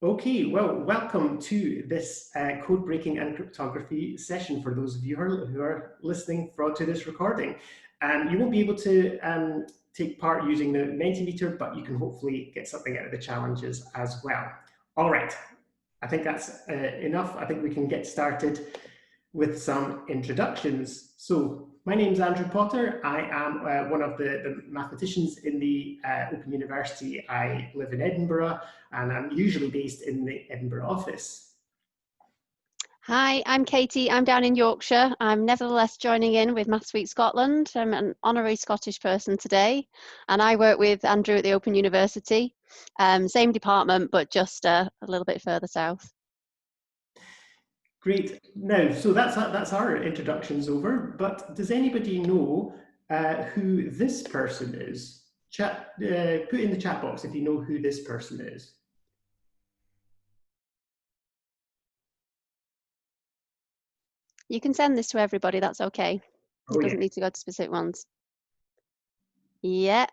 Okay, well, welcome to this code breaking and cryptography session for those of you who are listening to this recording. You won't be able to take part using the Mentimeter, but you can hopefully get something out of the challenges as well. All right, I think that's enough. I think we can get started with some introductions. So my name is Andrew Potter. I am one of the mathematicians in the Open University. I live in Edinburgh, and I'm usually based in the Edinburgh office. Hi, I'm Katie. I'm down in Yorkshire. I'm nevertheless joining in with Maths Week Scotland. I'm an honorary Scottish person today, and I work with Andrew at the Open University. Same department, but just a little bit further south. Great. Now, so that's our introductions over, but does anybody know who this person is? Put in the chat box if you know who this person is. You can send this to everybody, that's okay. It doesn't need to go to specific ones. Yeah,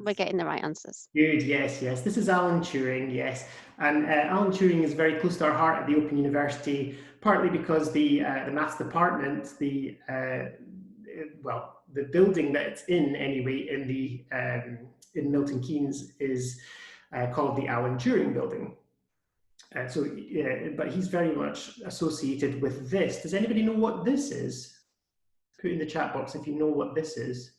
we're getting the right answers. Good, yes. This is Alan Turing, yes. And Alan Turing is very close to our heart at the Open University, partly because the maths department, the building that it's in anyway, in Milton Keynes is called the Alan Turing Building. But he's very much associated with this. Does anybody know what this is? Put in the chat box if you know what this is.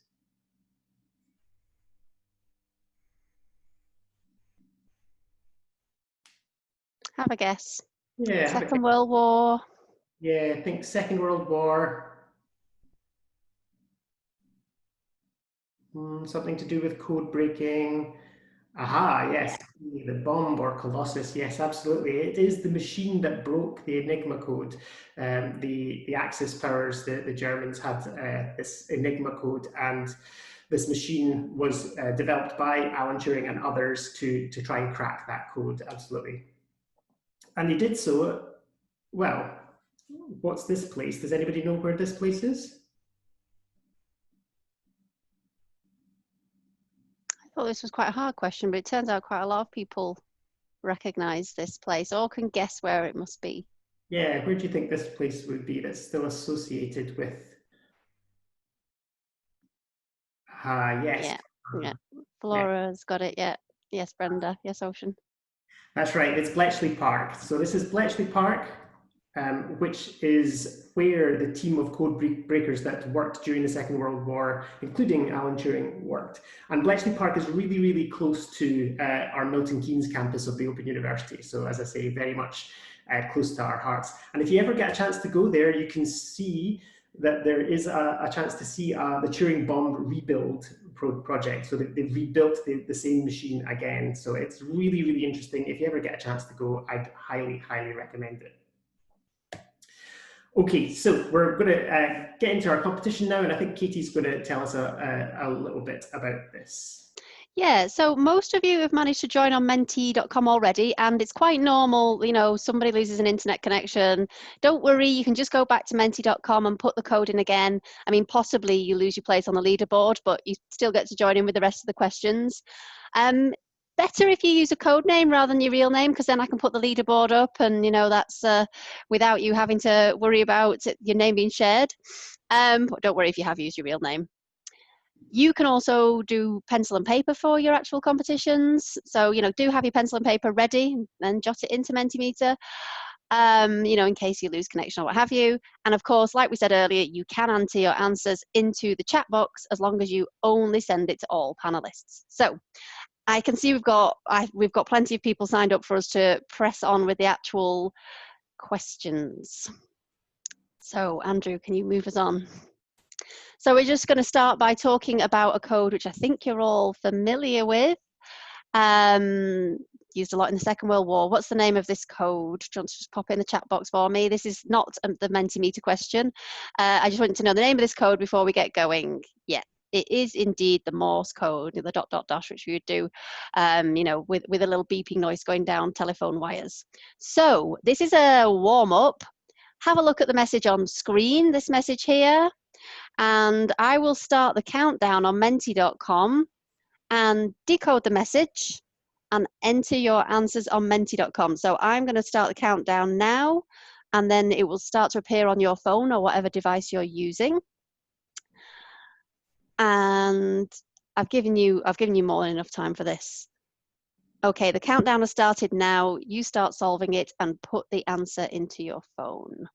Have a guess. Yeah. Second World War. Yeah, I think Second World War. Something to do with code breaking. Aha, yes, the bomb or Colossus. Yes, absolutely. It is the machine that broke the Enigma code. The Axis powers, the Germans had this Enigma code, and this machine was developed by Alan Turing and others to try and crack that code. Absolutely. And they did so. Well, what's this place? Does anybody know where this place is? I thought this was quite a hard question, but it turns out quite a lot of people recognize this place or can guess where it must be. Yeah, where do you think this place would be that's still associated with? Yes. Yeah. Flora's got it, yeah. Yes, Brenda. Yes, Ocean. That's right, it's Bletchley Park. So this is Bletchley Park, which is where the team of code breakers that worked during the Second World War, including Alan Turing, worked. And Bletchley Park is really, really close to our Milton Keynes campus of the Open University. So as I say, very much close to our hearts. And if you ever get a chance to go there, you can see that there is a chance to see the Turing bomb rebuild project. So they've rebuilt the same machine again. So it's really, really interesting. If you ever get a chance to go, I'd highly, highly recommend it. Okay, so we're going to get into our competition now, and I think Katie's going to tell us a little bit about this. Yeah, so most of you have managed to join on menti.com already, and it's quite normal, you know, somebody loses an internet connection. Don't worry, you can just go back to menti.com and put the code in again. I mean, possibly you lose your place on the leaderboard, but you still get to join in with the rest of the questions. Better if you use a code name rather than your real name, because then I can put the leaderboard up and, you know, that's without you having to worry about your name being shared. But don't worry if you have used your real name. You can also do pencil and paper for your actual competitions. So, you know, do have your pencil and paper ready and jot it into Mentimeter, you know, in case you lose connection or what have you. And of course, like we said earlier, you can enter your answers into the chat box as long as you only send it to all panelists. So I can see we've got plenty of people signed up for us to press on with the actual questions. So Andrew, can you move us on? So we're just going to start by talking about a code which I think you're all familiar with. Used a lot in the Second World War. What's the name of this code? Do you want to just pop it in the chat box for me? This is not the Mentimeter question. I just want to know the name of this code before we get going. Yeah, it is indeed the Morse code, the ... which we would do, you know, with a little beeping noise going down telephone wires. So this is a warm-up. Have a look at the message on screen, this message here. And I will start the countdown on menti.com and decode the message. and enter your answers on menti.com. So I'm going to start the countdown now, and then it will start to appear on your phone or whatever device you're using. And I've given you more than enough time for this. Okay, the countdown has started now. You start solving it and put the answer into your phone.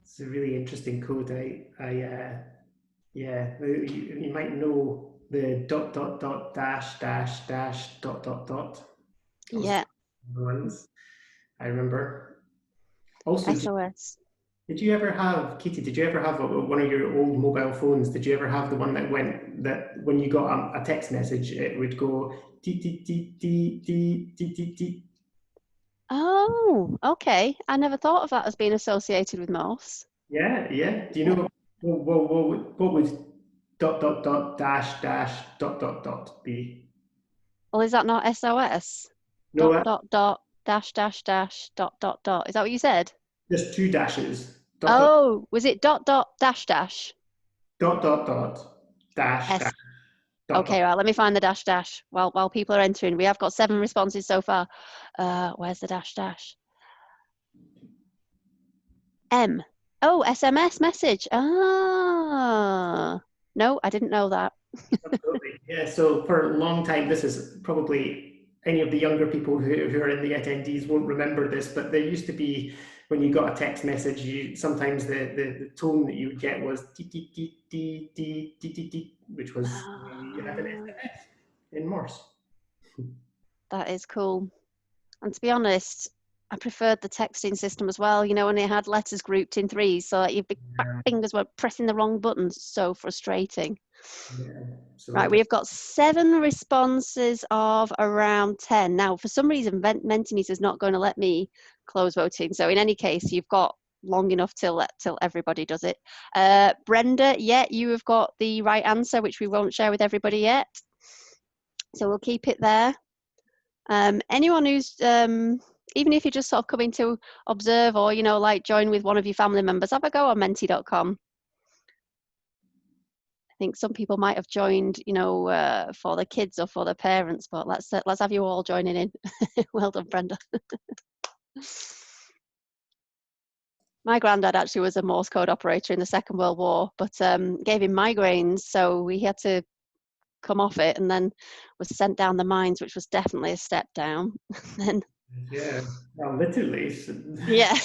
It's a really interesting code. Yeah, you might know the dot dot dot dash dash dash dot dot dot. Those Yeah, ones I remember. Also, SOS. did you ever have, Katie? Did you ever have one of your old mobile phones? Did you ever have the one that when you got a text message, it would go dee dee dee dee dee dee dee dee. Oh, okay. I never thought of that as being associated with Morse. Yeah, yeah. Do you Yeah. know what would dot dot dot dash dash dot dot dot be? Well, is that not SOS? No, Dot, that's dot, dot, dash, dash, dash, dot, dot, dot. Is that what you said? just two dashes. Dot dot Oh, was it dot, dot, dash, dash? dot dot dot dash dash S. dot dot. Okay, right. Let me find the dash, dash. While people are entering, we have got 7 responses so far. Where's the dash, dash? M. Oh, SMS message. Ah. No, I didn't know that. Absolutely. Yeah. So for a long time, this is probably any of the younger people who are in the attendees won't remember this, but there used to be when you got a text message, sometimes the tone that you would get was dee dee dee dee dee dee dee dee, which was you had an Ah, SMS in Morse. that is cool. And to be honest, I preferred the texting system as well, you know, when they had letters grouped in threes, so that your big fat Yeah, fingers were pressing the wrong buttons. So frustrating. yeah, Right, absolutely. we've got 7 responses of around 10. Now, for some reason, Mentimeter is not going to let me close voting. So in any case, you've got long enough till everybody does it. Brenda, yeah, you have got the right answer, which we won't share with everybody yet. So we'll keep it there. Anyone who's, even if you're just sort of coming to observe or, you know, like join with one of your family members, have a go on menti.com. I think some people might have joined, you know, for the kids or for the parents, but let's have you all joining in. Well done, Brenda. My granddad actually was a Morse code operator in the Second World War, but gave him migraines, so he had to come off it and then was sent down the mines, which was definitely a step down. Then, Yeah, well, literally. yeah.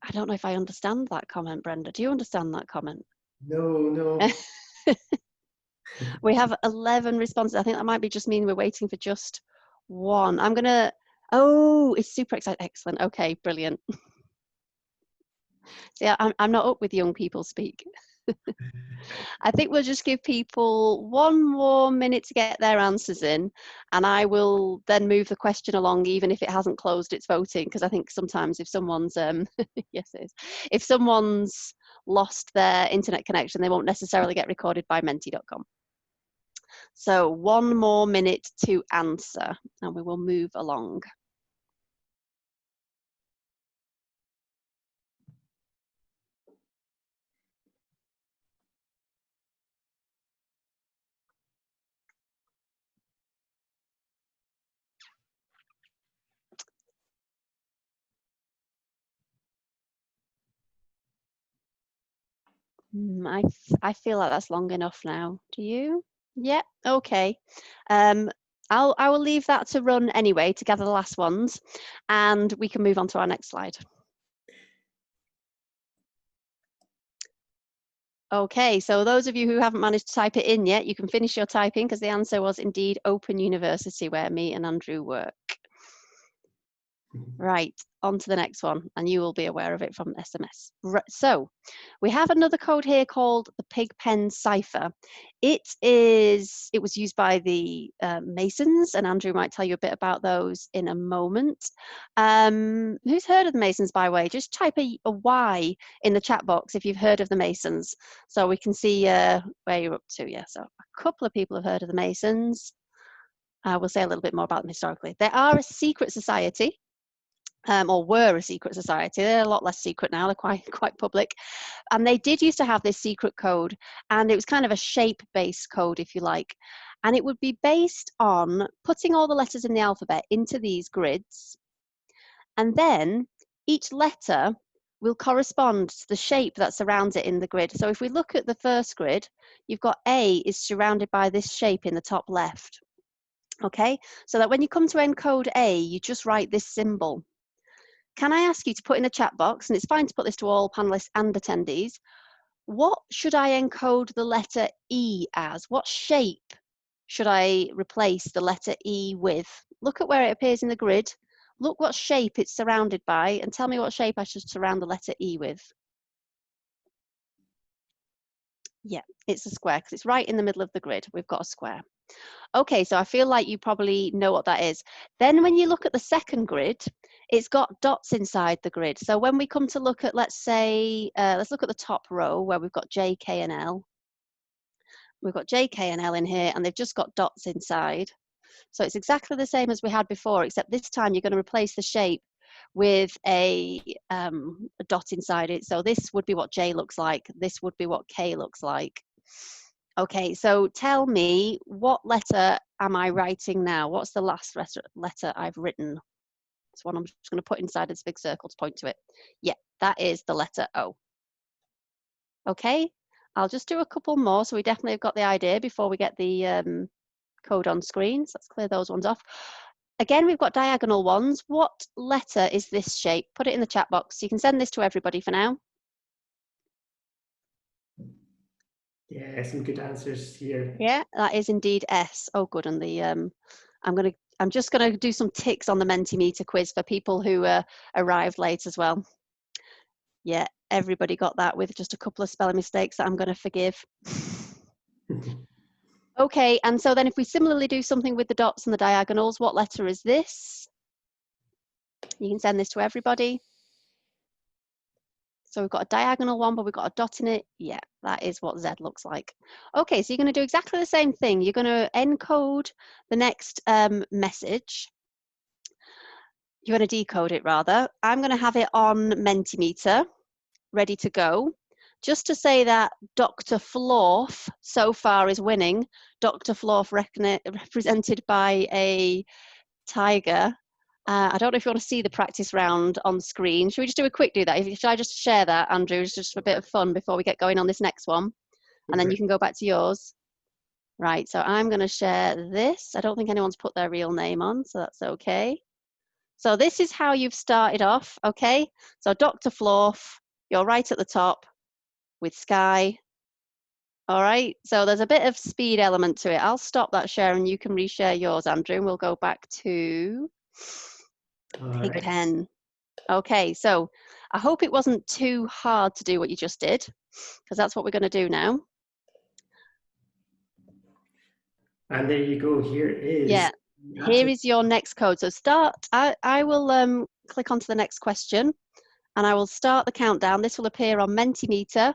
I don't know if I understand that comment, Brenda. Do you understand that comment? No, no. We have 11 responses. I think that might be just mean we're waiting for just one. I'm going to, oh, it's super exciting. Excellent. Okay, brilliant. See, I'm not up with young people speak. I think we'll just give people 1 more minute to get their answers in, and I will then move the question along, even if it hasn't closed its voting, because I think sometimes if someone's, yes, it is. If someone's lost their internet connection, they won't necessarily get recorded by menti.com. So 1 more minute to answer, and we will move along. I feel like that's long enough now. Do you? Yeah. Okay. I will leave that to run anyway to gather the last ones, and we can move on to our next slide. Okay, so those of you who haven't managed to type it in yet, you can finish your typing because the answer was indeed Open University, where me and Andrew work. Right, on to the next one, and you will be aware of it from SMS. Right, so we have another code here called the Pigpen cipher. It was used by the Masons, and Andrew might tell you a bit about those in a moment. Who's heard of the Masons, by the way? Just type a Y in the chat box if you've heard of the Masons, so we can see where you're up to. Yeah, so a couple of people have heard of the Masons. We'll say a little bit more about them historically. They are a secret society. or were a secret society. They're a lot less secret now. They're quite public. And they did used to have this secret code, and it was kind of a shape-based code, if you like. And it would be based on putting all the letters in the alphabet into these grids. And then each letter will correspond to the shape that surrounds it in the grid. So if we look at the first grid, you've got A is surrounded by this shape in the top left. Okay, so that when you come to encode A, you just write this symbol. Can I ask you to put in the chat box, and it's fine to put this to all panelists and attendees, what should I encode the letter E as? What shape should I replace the letter E with? Look at where it appears in the grid. Look what shape it's surrounded by, and tell me what shape I should surround the letter E with. Yeah, it's a square because it's right in the middle of the grid. We've got a square. Okay, so I feel like you probably know what that is. Then when you look at the second grid, it's got dots inside the grid. So when we come to look at, let's say, let's look at the top row where we've got J, K, and L. We've got J, K, and L in here, and they've just got dots inside. So it's exactly the same as we had before, except this time you're going to replace the shape with a dot inside it. So this would be what J looks like. This would be what K looks like. Okay, so tell me, what letter am I writing now? What's the last letter I've written? It's one I'm just going to put inside this big circle to point to it. Yeah, that is the letter O. Okay, I'll just do a couple more so we definitely have got the idea before we get the code on screen. So let's clear those ones off. Again, we've got diagonal ones. What letter is this shape? Put it in the chat box. You can send this to everybody for now. Yeah, some good answers here. Yeah, that is indeed S. Oh, good. And the I'm just gonna do some ticks on the Mentimeter quiz for people who arrived late as well. Yeah, everybody got that with just a couple of spelling mistakes that I'm gonna forgive. Okay, and so then if we similarly do something with the dots and the diagonals, what letter is this? You can send this to everybody. So we've got a diagonal one, but we've got a dot in it. Yeah, that is what Z looks like. Okay, so you're going to do exactly the same thing. You're going to encode the next message. You're going to decode it rather. I'm going to have it on Mentimeter, ready to go. Just to say that Dr. Florf so far is winning. Dr. Florf represented by a tiger. I don't know if you want to see the practice round on screen. Should we just do a quick do that? Should I just share that, Andrew, just for a bit of fun before we get going on this next one? And then you can go back to yours. Right, so I'm going to share this. I don't think anyone's put their real name on, so that's okay. So this is how you've started off, okay? So Dr. Florf, you're right at the top with Sky. All right, so there's a bit of speed element to it. I'll stop that share and you can reshare yours, Andrew, and we'll go back to Pigpen. Okay, so I hope it wasn't too hard to do what you just did, because that's what we're going to do now. And there you go. Here is. Yeah, here is your next code. So start. I will click onto the next question, and I will start the countdown. This will appear on Mentimeter.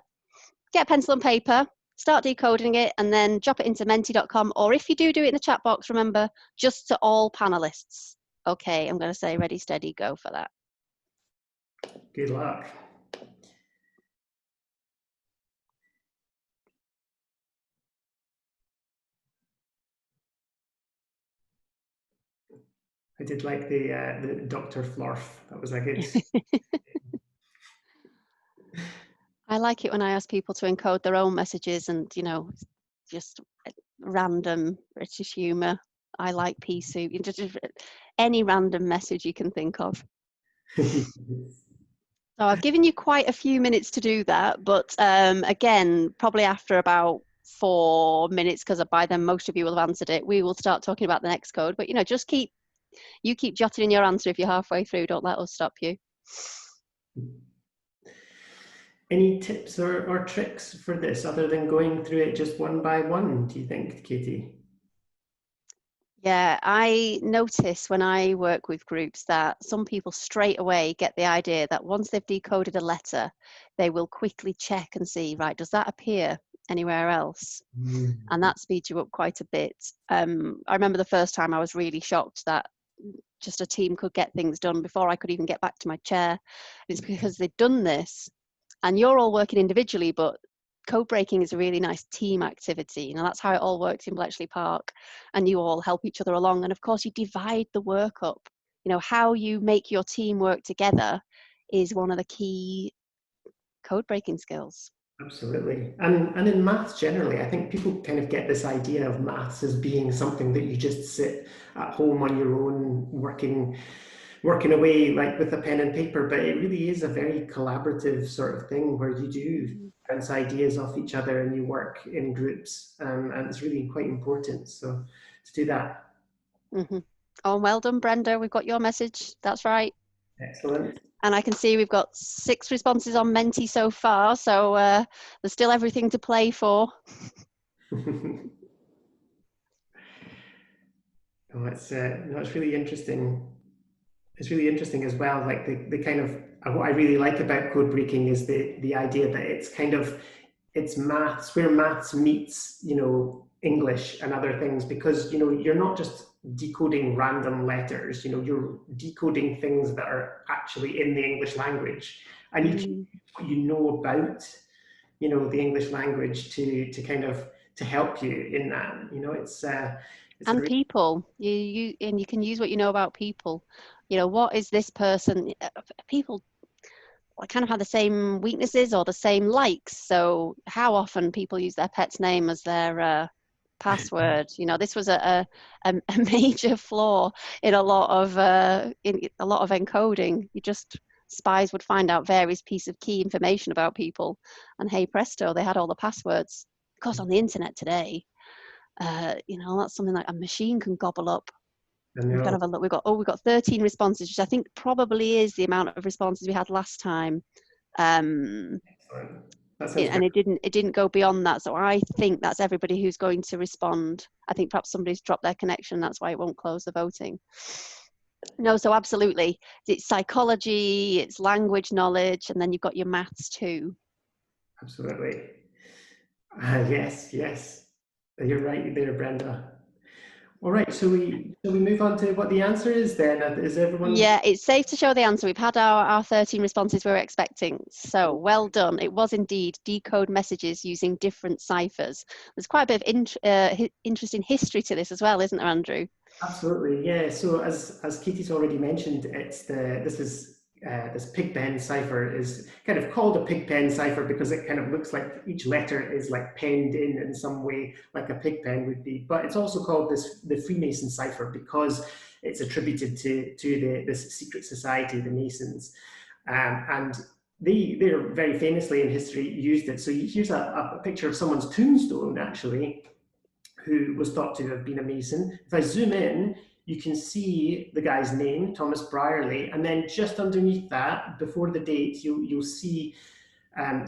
Get a pencil and paper. Start decoding it, and then drop it into menti.com. Or if you do it in the chat box, remember, just to all panelists. Okay, I'm going to say ready, steady, go for that. Good luck. I did like the Dr. Florf. That was a good. I like it when I ask people to encode their own messages and, you know, just random British humour. I like pea soup. Just any random message you can think of. So I've given you quite a few minutes to do that, but again, probably after about 4 minutes, because by then most of you will have answered it, we will start talking about the next code. But, you know, just keep jotting in your answer if you're halfway through. Don't let us stop you. Any tips or tricks for this other than going through it just one by one, do you think, Katie? Yeah, I notice when I work with groups that some people straight away get the idea that once they've decoded a letter, they will quickly check and see, right, does that appear anywhere else? And that speeds you up quite a bit. I remember the first time I was really shocked that just a team could get things done before I could even get back to my chair. And it's because they've done this, and you're all working individually, but code breaking is a really nice team activity. That's how it all works in Bletchley Park, and you all help each other along. And of course, you divide the work up. How you make your team work together is one of the key code breaking skills. Absolutely. And in maths generally, I think people kind of get this idea of maths as being something that you just sit at home on your own working away like with a pen and paper, but it really is a very collaborative sort of thing where you do bounce ideas off each other and you work in groups, and it's really quite important so to do that. Oh, well done, Brenda. We've got your message. That's right. Excellent. And I can see we've got 6 responses on Menti so far, so there's still everything to play for. It's really interesting. It's really interesting as well. Like the kind of what I really like about code breaking is the idea that it's maths, where maths meets English and other things, because you're not just decoding random letters. You're decoding things that are actually in the English language, and you can use what you know about the English language to kind of to help you in that. It's and people, you can use what you know about people. What is this person? People kind of have the same weaknesses or the same likes. So how often people use their pet's name as their password? This was a major flaw in a lot of encoding. Spies would find out various pieces of key information about people, and hey presto, they had all the passwords. Of course, on the internet today, that's something like a machine can gobble up. We've got to have a look. We've got 13 responses, which I think probably is the amount of responses we had last time. And it didn't go beyond that. So I think that's everybody who's going to respond. I think perhaps somebody's dropped their connection. That's why it won't close the voting. No, so absolutely. It's psychology, it's language knowledge, and then you've got your maths too. Absolutely. Yes. You're right there, Brenda. All right, shall we move on to what the answer is then? Is everyone... Yeah, it's safe to show the answer. We've had our 13 responses we were expecting. So well done. It was indeed decode messages using different ciphers. There's quite a bit of interesting history to this as well, isn't there, Andrew? Absolutely, yeah. So as Katie's already mentioned, this Pigpen cipher is kind of called a Pigpen cipher because it kind of looks like each letter is like penned in some way, like a pigpen would be. But it's also called the Freemason cipher because it's attributed to this secret society, the Masons, and they're very famously in history used it. So here's a picture of someone's tombstone actually, who was thought to have been a Mason. If I zoom in, you can see the guy's name, Thomas Brierly, and then just underneath that, before the date, you'll see a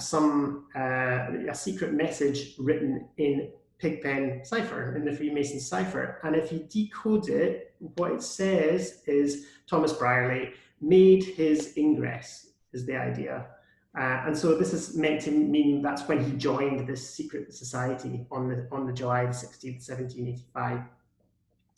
secret message written in Pigpen cipher, in the Freemason cipher. And if you decode it, what it says is Thomas Brierly made his ingress, is the idea. And so this is meant to mean that's when he joined this secret society on the July 16th, 1785,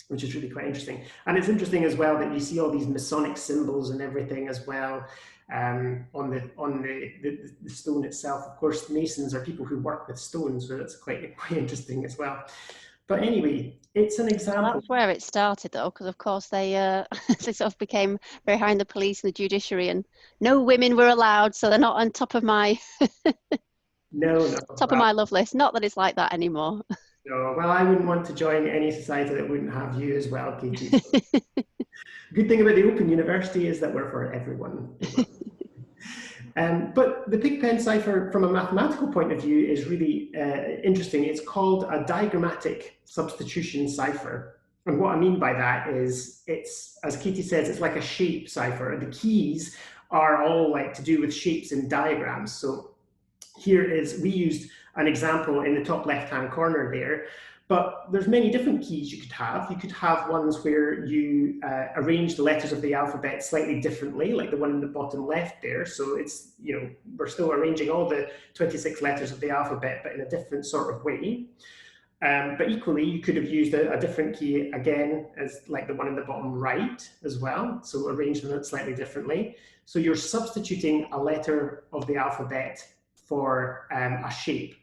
which is really quite interesting. And it's interesting as well that you see all these Masonic symbols and everything as well on the stone itself. Of course, Masons are people who work with stones, so that's quite interesting as well. But anyway, it's an example. Well, that's where it started, though, because of course they sort of became very high in the police and the judiciary, and no women were allowed, so they're not on top of my top of my love list. Not that it's like that anymore. No, well, I wouldn't want to join any society that wouldn't have you as well, Katie. Good thing about the Open University is that we're for everyone. But the Pigpen cipher, from a mathematical point of view, is really interesting. It's called a diagrammatic substitution cipher. And what I mean by that is, it's, as Katie says, it's like a shape cipher. The keys are all like to do with shapes and diagrams. So here we used an example in the top left-hand corner there. But there's many different keys you could have. You could have ones where you arrange the letters of the alphabet slightly differently, like the one in the bottom left there. So it's, we're still arranging all the 26 letters of the alphabet, but in a different sort of way. But equally, you could have used a different key again as like the one in the bottom right as well. So arrange them slightly differently. So you're substituting a letter of the alphabet for a shape.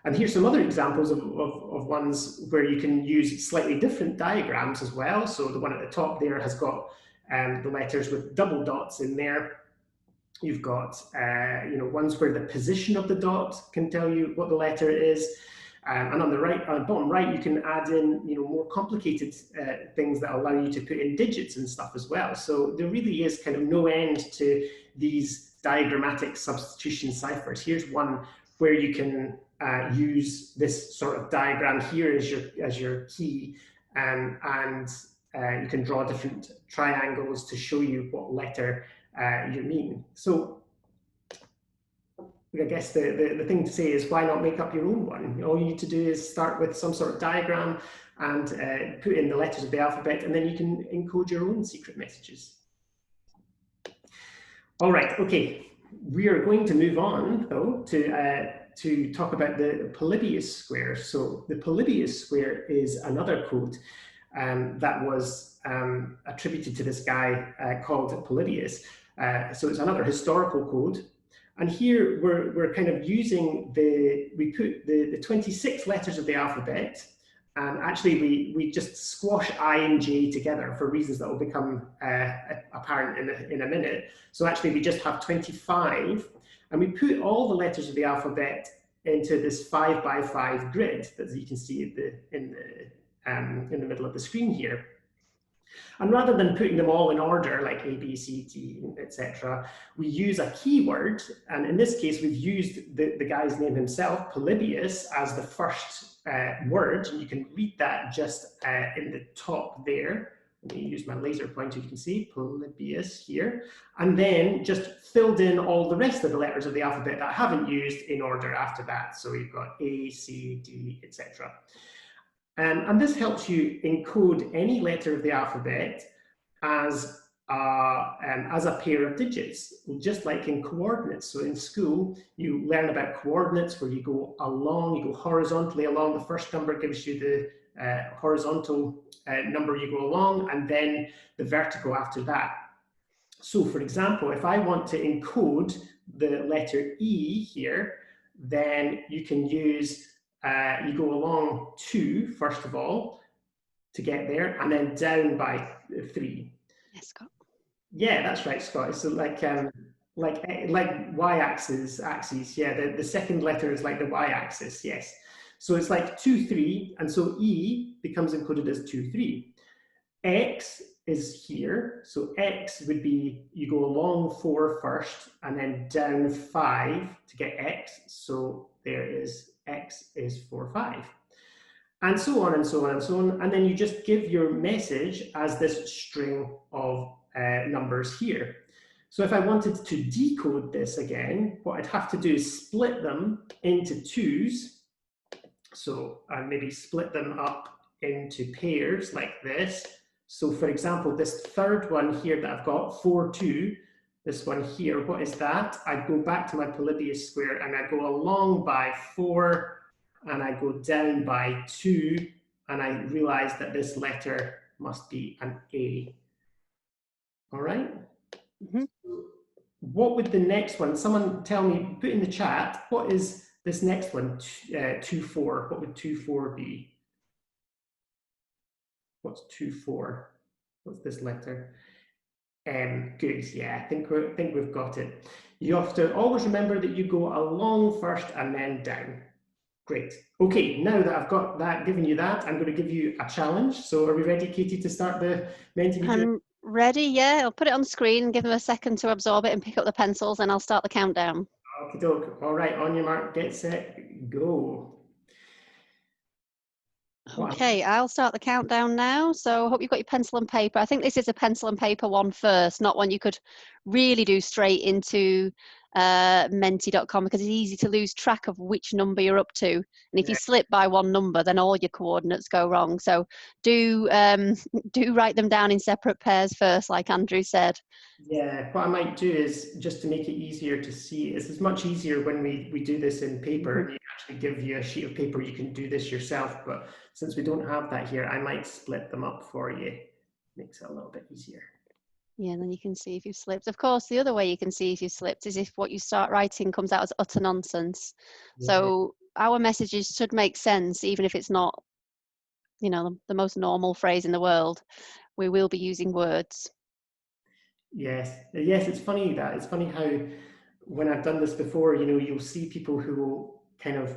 And here's some other examples of ones where you can use slightly different diagrams as well. So the one at the top there has got the letters with double dots in there. You've got ones where the position of the dot can tell you what the letter is. And on the right, on the bottom right, you can add in more complicated things that allow you to put in digits and stuff as well. So there really is kind of no end to these diagrammatic substitution ciphers. Here's one where you can use this sort of diagram here as your key, and you can draw different triangles to show you what letter you mean. So I guess the thing to say is, why not make up your own one? All you need to do is start with some sort of diagram and put in the letters of the alphabet, and then you can encode your own secret messages. All right, okay. We are going to move on, though, to talk about the Polybius square. So the Polybius square is another code that was attributed to this guy called Polybius. So it's another historical code. And here we're kind of using we put the 26 letters of the alphabet, and actually we just squash I and J together for reasons that will become apparent in a minute. So actually we just have 25, and we put all the letters of the alphabet into this 5 by 5 grid that you can see in the middle of the screen here. And rather than putting them all in order, like A, B, C, D, etc., we use a keyword. And in this case, we've used the guy's name himself, Polybius, as the first word. And you can read that just in the top there. Let me use my laser pointer, you can see Polybius here. And then just filled in all the rest of the letters of the alphabet that I haven't used in order after that. So we've got A, C, D, etc. And this helps you encode any letter of the alphabet as a pair of digits, just like in coordinates. So in school, you learn about coordinates where you go along, you go horizontally along. The first number gives you the horizontal number you go along, and then the vertical after that. So for example, if I want to encode the letter E here, then you can use you go along 2, first of all, to get there, and then down by 3. Yes, Scott. Yeah, that's right, Scott. So like y-axis, yeah, the second letter is like the y-axis, yes. So it's like 2, 3, and so E becomes encoded as 2, 3. X is here, so X would be, you go along 4 first, and then down 5 to get X, so there is X is 4, 5. And so on and so on and so on. And then you just give your message as this string of numbers here. So if I wanted to decode this again, what I'd have to do is split them into 2s. So I maybe split them up into pairs like this. So for example, this third one here that I've got, 4, 2, this one here, what is that? I go back to my Polybius square and I go along by 4 and I go down by 2, and I realize that this letter must be an A. All right? Mm-hmm. What would the next one, someone tell me, put in the chat, what is this next one, 2, 4? What would 2, 4 be? What's 2, 4? What's this letter? Good, yeah, I think we've got it. You have to always remember that you go along first and then down. Great. Okay, now that I've got that, given you that, I'm going to give you a challenge. So are we ready, Katie, to start the Menti video? I'm ready, yeah. I'll put it on screen, give them a second to absorb it and pick up the pencils, and I'll start the countdown. Okie doke. All right, on your mark, get set, go. Okay, I'll start the countdown now. So I hope you've got your pencil and paper. I think this is a pencil and paper one first, not one you could really do straight into menti.com, because it's easy to lose track of which number you're up to. And if you slip by one number, then all your coordinates go wrong. So do write them down in separate pairs first, like Andrew said. Yeah, what I might do is, just to make it easier to see, it's much easier when we do this in paper. You actually give you a sheet of paper, you can do this yourself. But since we don't have that here, I might split them up for you. Makes it a little bit easier. Yeah, and then you can see if you've slipped. Of course, the other way you can see if you've slipped is if what you start writing comes out as utter nonsense. Yeah. So our messages should make sense, even if it's not, you know, the most normal phrase in the world. We will be using words. Yes, yes, it's funny that it's funny how when I've done this before, you'll see people who will kind of,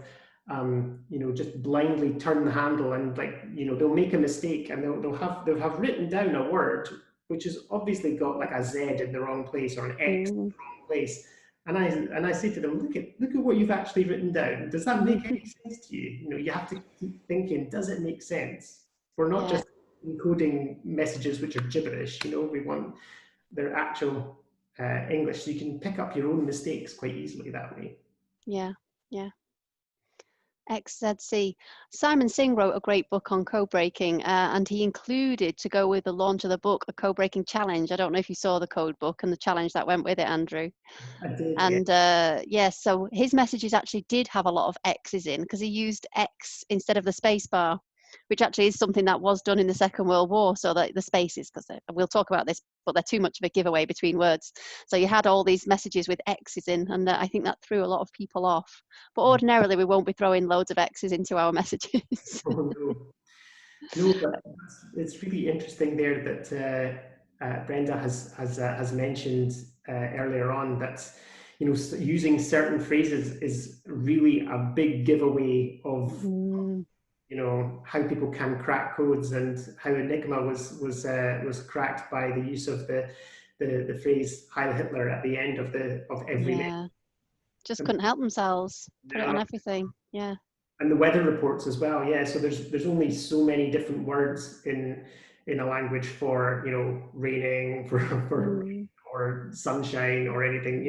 just blindly turn the handle and they'll make a mistake and they'll have written down a word which has obviously got like a Z in the wrong place or an X in Mm. the wrong place, and I say to them, look at what you've actually written down. Does that make any sense to you? You have to keep thinking, does it make sense? We're not Yeah, just encoding messages which are gibberish. We want their actual English. So you can pick up your own mistakes quite easily that way. yeah, yeah. XZC. Simon Singh wrote a great book on code breaking, and he included, to go with the launch of the book, a code breaking challenge. I don't know if you saw the code book and the challenge that went with it, Andrew. I did, yeah. And yes, so his messages actually did have a lot of X's in, because he used X instead of the space bar, which actually is something that was done in the Second World War. So that the spaces, because we'll talk about this, but they're too much of a giveaway between words. So you had all these messages with X's in, and I think that threw a lot of people off. But ordinarily, we won't be throwing loads of X's into our messages. Oh, no. No, but it's really interesting there that Brenda has mentioned earlier on that using certain phrases is really a big giveaway of Mm, how people can crack codes, and how Enigma was cracked by the use of the phrase Heil Hitler at the end of every message. yeah, just couldn't help themselves. Put it on everything. Yeah. And the weather reports as well. Yeah, so there's only so many different words in a language for raining, for Mm. or sunshine or anything.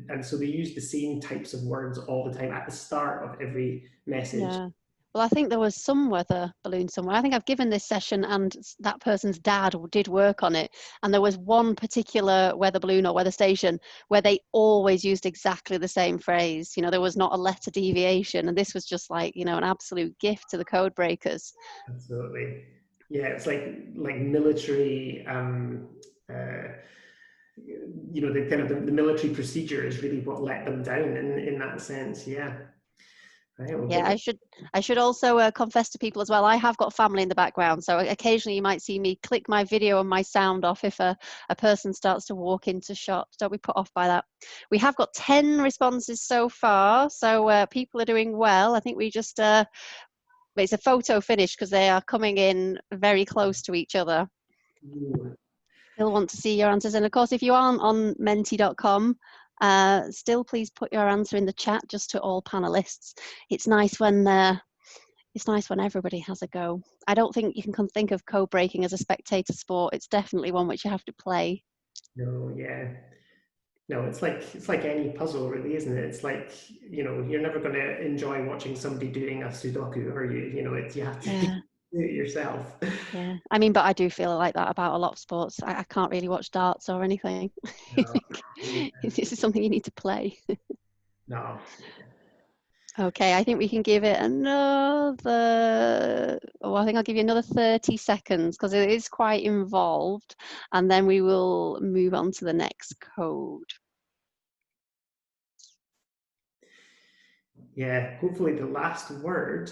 And so they use the same types of words all the time at the start of every message. Yeah. Well, I think there was some weather balloon somewhere. I think I've given this session, and that person's dad did work on it. And there was one particular weather balloon or weather station where they always used exactly the same phrase. There was not a letter deviation. And this was just like, an absolute gift to the code breakers. Absolutely. Yeah, it's like military. The kind of the military procedure is really what let them down in that sense. Yeah. Right, well, Yeah, I should also confess to people as well. I have got family in the background, so occasionally you might see me click my video and my sound off if a person starts to walk into shot. Don't be put off by that. We have got 10 responses so far, so people are doing well. I think we just it's a photo finish because they are coming in very close to each other. Still want to see your answers, and of course, if you aren't on menti.com, still please put your answer in the chat, just to all panelists. It's nice when everybody has a go. I don't think you can think of code breaking as a spectator sport. It's definitely one which you have to play. No, yeah. No, it's like any puzzle, really, isn't it? It's like, you're never going to enjoy watching somebody doing a Sudoku, are you? You have to Yeah, do it yourself. yeah. I mean, but I do feel like that about a lot of sports. I can't really watch darts or anything. No, This is something you need to play. no. Okay, I think we can give it another, I think I'll give you another 30 seconds because it is quite involved, and then we will move on to the next code. Yeah, hopefully the last word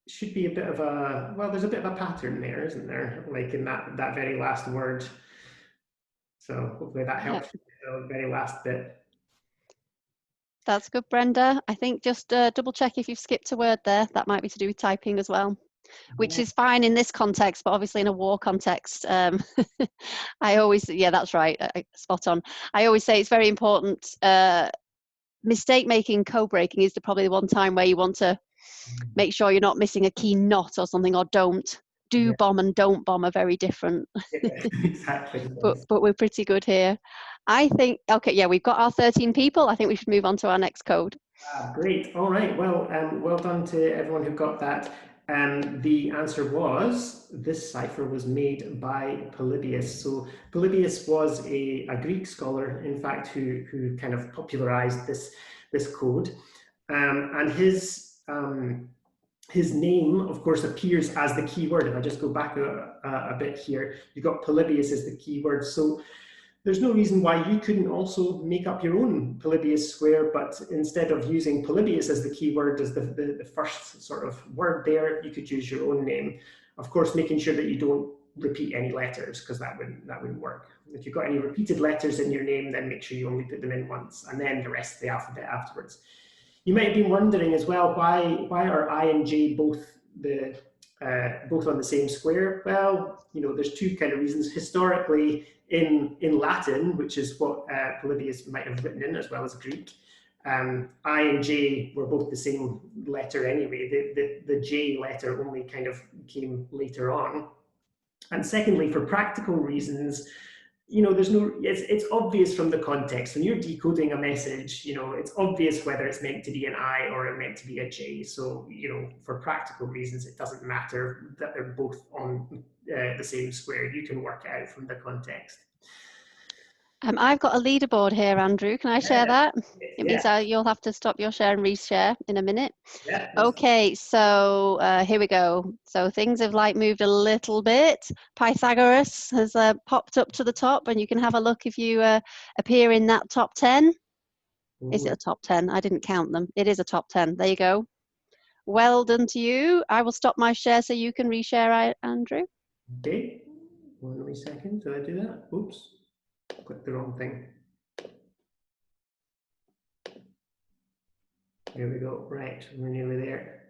should be a bit of there's a bit of a pattern there, isn't there? Like in that very last word. So hopefully that Yeah, helps the very last bit. that's good, Brenda. I think just double check if you've skipped a word there. That might be to do with typing as well, which Yeah. is fine in this context, but obviously in a war context, I always, yeah, that's right, spot on. I always say it's very important. Mistake making, code breaking is probably the one time where you want to make sure you're not missing a key not or something, or don't. Do Yeah, bomb and don't bomb are very different. exactly. but Yes. we're pretty good here. I think, okay, yeah, we've got our 13 people. I think we should move on to our next code. Great. All right. Well, well done to everyone who got that. The answer was this cipher was made by Polybius. So Polybius was a Greek scholar, in fact, who kind of popularized this code. And his name, of course, appears as the keyword. If I just go back a bit here, you've got Polybius as the keyword. So there's no reason why you couldn't also make up your own Polybius square, but instead of using Polybius as the keyword, as the first sort of word there, you could use your own name. Of course, making sure that you don't repeat any letters, because that wouldn't work. If you've got any repeated letters in your name, then make sure you only put them in once, and then the rest of the alphabet afterwards. You might have been wondering as well, why are I and J both on the same square? Well, there's two kind of reasons. Historically, in Latin, which is what Polybius might have written in, as well as Greek, I and J were both the same letter anyway. The J letter only kind of came later on. And secondly, for practical reasons, it's obvious from the context. When you're decoding a message, it's obvious whether it's meant to be an I or meant to be a J. So, for practical reasons, it doesn't matter that they're both on the same square. You can work it out from the context. I've got a leaderboard here, Andrew. Can I share that? It means you'll have to stop your share and reshare in a minute. Yeah. Okay, so here we go. So things have moved a little bit. Pythagoras has popped up to the top, and you can have a look if you appear in that top 10. Ooh. Is it a top 10? I didn't count them. It is a top 10. There you go. Well done to you. I will stop my share so you can reshare, Andrew. Okay. 1 wee second. Did I do that? Oops. Clicked the wrong thing. Here we go. Right, we're nearly there.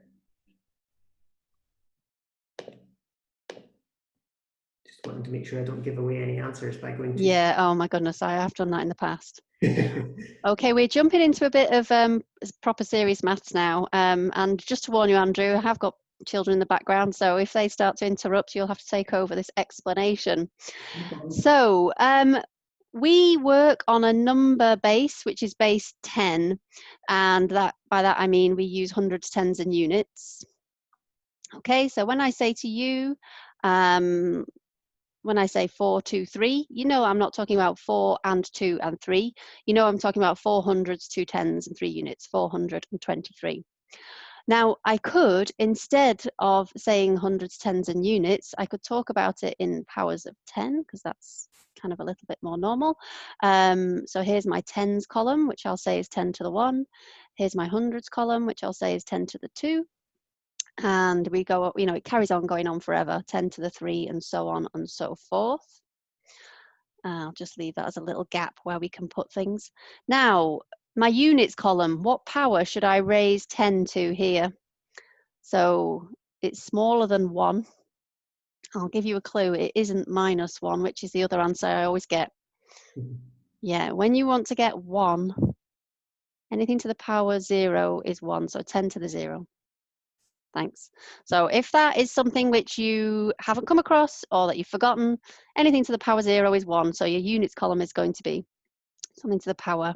Just wanting to make sure I don't give away any answers by going to... Yeah, oh my goodness, I have done that in the past. Okay, we're jumping into a bit of proper serious maths now. And just to warn you, Andrew, I have got children in the background, so if they start to interrupt, you'll have to take over this explanation. So, we work on a number base, which is base 10, and by that I mean we use hundreds, tens, and units. Okay, so when I say to you, when I say 4, 2, 3, I'm not talking about 4 and 2 and 3. I'm talking about 4 hundreds, 2 tens, and 3 units, 423. Now, I could, instead of saying hundreds, tens, and units, I could talk about it in powers of 10, because that's kind of a little bit more normal. So here's my tens column, which I'll say is 10 to the 1. Here's my hundreds column, which I'll say is 10 to the 2. And we go up, it carries on going on forever, 10 to the 3, and so on and so forth. I'll just leave that as a little gap where we can put things. Now, my units column, what power should I raise 10 to here? So it's smaller than 1. I'll give you a clue. It isn't -1, which is the other answer I always get. Yeah, when you want to get 1, anything to the power 0 is 1, so 10 to the 0. Thanks. So if that is something which you haven't come across or that you've forgotten, anything to the power 0 is 1, so your units column is going to be something to the power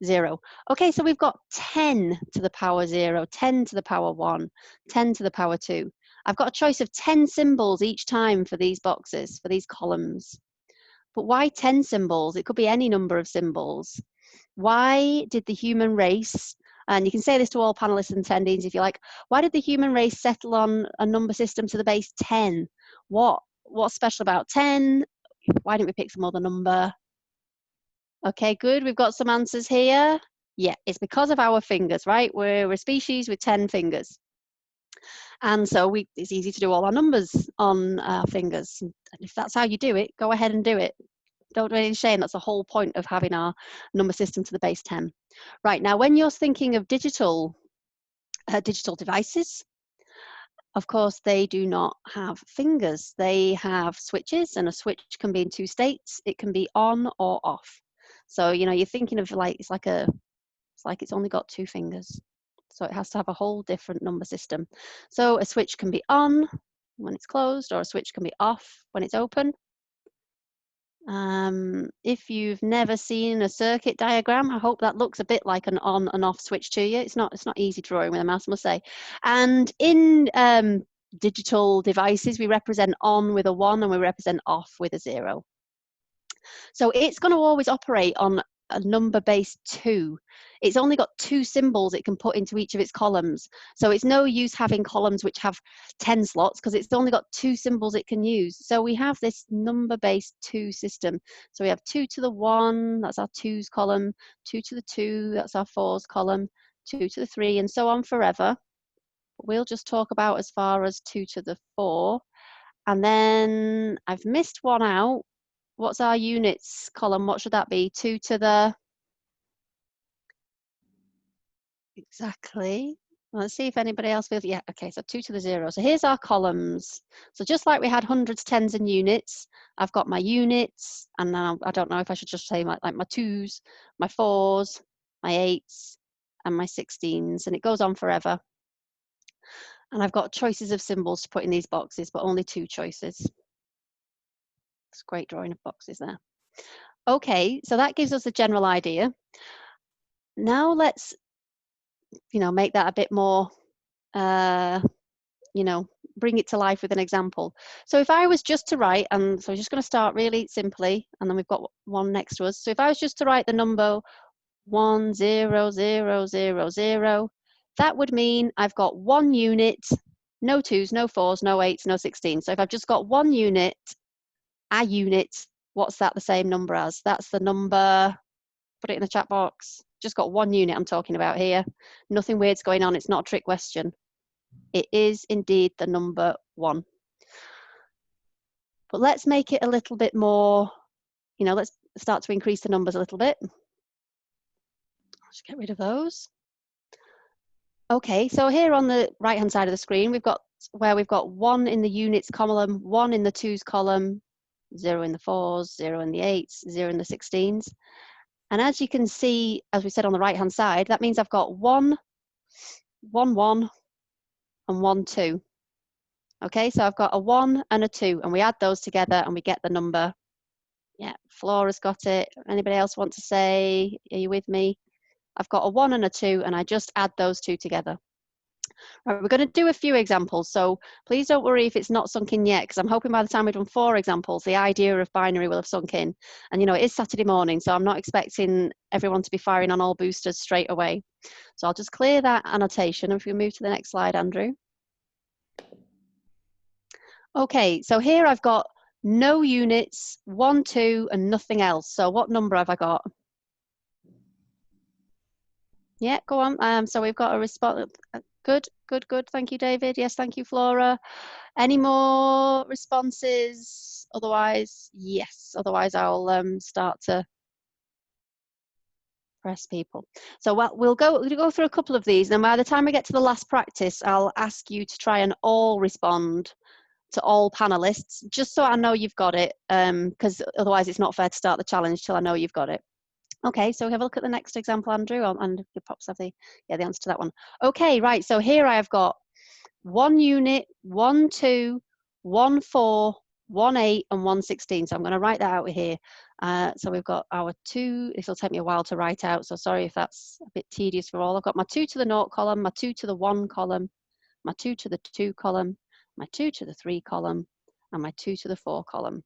0. Okay, so we've got 10 to the power 0, 10 to the power 1, 10 to the power 2. I've got a choice of 10 symbols each time for these boxes, for these columns. But why 10 symbols? It could be any number of symbols. Why did the human race, and you can say this to all panelists and attendees if you like, why did the human race settle on a number system to the base 10? What's special about 10? Why didn't we pick some other number? Okay, good. We've got some answers here. Yeah, it's because of our fingers, right? We're a species with 10 fingers. And so it's easy to do all our numbers on our fingers. And if that's how you do it, go ahead and do it. Don't do any shame. That's the whole point of having our number system to the base 10. Right, now when you're thinking of digital devices, of course, they do not have fingers. They have switches, and a switch can be in 2 states. It can be on or off. So, you're thinking of it's like it's only got 2 fingers. So it has to have a whole different number system. So a switch can be on when it's closed, or a switch can be off when it's open. If you've never seen a circuit diagram, I hope that looks a bit like an on and off switch to you. It's not easy drawing with a mouse, I must say. And in digital devices, we represent on with a 1 and we represent off with a 0. So it's going to always operate on a number base 2. It's only got 2 symbols it can put into each of its columns. So it's no use having columns which have 10 slots because it's only got 2 symbols it can use. So we have this number base 2 system. So we have 2 to the 1, that's our 2's column, 2 to the 2, that's our 4's column, 2 to the 3, and so on forever. We'll just talk about as far as 2 to the 4. And then I've missed one out. What's our units column? What should that be? 2 to the... Exactly. Let's see if anybody else feels... Yeah, okay, so 2 to the 0. So here's our columns. So just like we had hundreds, tens, and units, I've got my units, and now I don't know if I should just say like my 2's, my 4's, my 8's, and my 16's, and it goes on forever. And I've got choices of symbols to put in these boxes, but only 2 choices. It's a great drawing of boxes there. Okay, so that gives us a general idea. Now let's, make that a bit more, bring it to life with an example. So if I was just to write, and so we're just going to start really simply, and then we've got one next to us. So if I was just to write the number 1, 0, 0, 0, 0, that would mean I've got 1 unit, no 2's, no 4's, no 8's, no 16's. So if I've just got 1 unit, a unit, what's that the same number as? That's the number, put it in the chat box. Just got 1 unit I'm talking about here. Nothing weird's going on. It's not a trick question. It is indeed the number 1. But let's make it a little bit more, let's start to increase the numbers a little bit. Let's get rid of those. Okay, so here on the right-hand side of the screen, we've got 1 in the units column, 1 in the 2's column, 0 in the 4's, 0 in the 8's, 0 in the 16's. And as you can see, as we said on the right-hand side, that means I've got 1, 1, 1, and 1, 2. Okay, so I've got a 1 and a 2, and we add those together and we get the number. Yeah, Flora's got it. Anybody else want to say, are you with me? I've got a 1 and a 2, and I just add those 2 together. Right, we're going to do a few examples, so please don't worry if it's not sunk in yet, because I'm hoping by the time we've done 4 examples, the idea of binary will have sunk in. And it is Saturday morning, so I'm not expecting everyone to be firing on all boosters straight away. So I'll just clear that annotation. If we move to the next slide, Andrew. Okay, so here I've got no units, 1, 2, and nothing else. So what number have I got? Yeah, go on. So we've got a response. Good. Thank you, David. Yes, thank you, Flora. Any more responses? Otherwise, yes. Otherwise, I'll start to press people. So we'll go through a couple of these. And by the time we get to the last practice, I'll ask you to try and all respond to all panelists, just so I know you've got it, because otherwise it's not fair to start the challenge till I know you've got it. Okay, so we have a look at the next example, Andrew, and your pops have the answer to that one. Okay, right, so here I have got 1 unit, 1, 2, 1, 4, 1, 8, and 1, 16. So I'm going to write that out here. So we've got our 2. This will take me a while to write out, so sorry if that's a bit tedious for all. I've got my 2 to the 0 column, my 2 to the 1 column, my 2 to the 2 column, my 2 to the 3 column, and my 2 to the 4 column.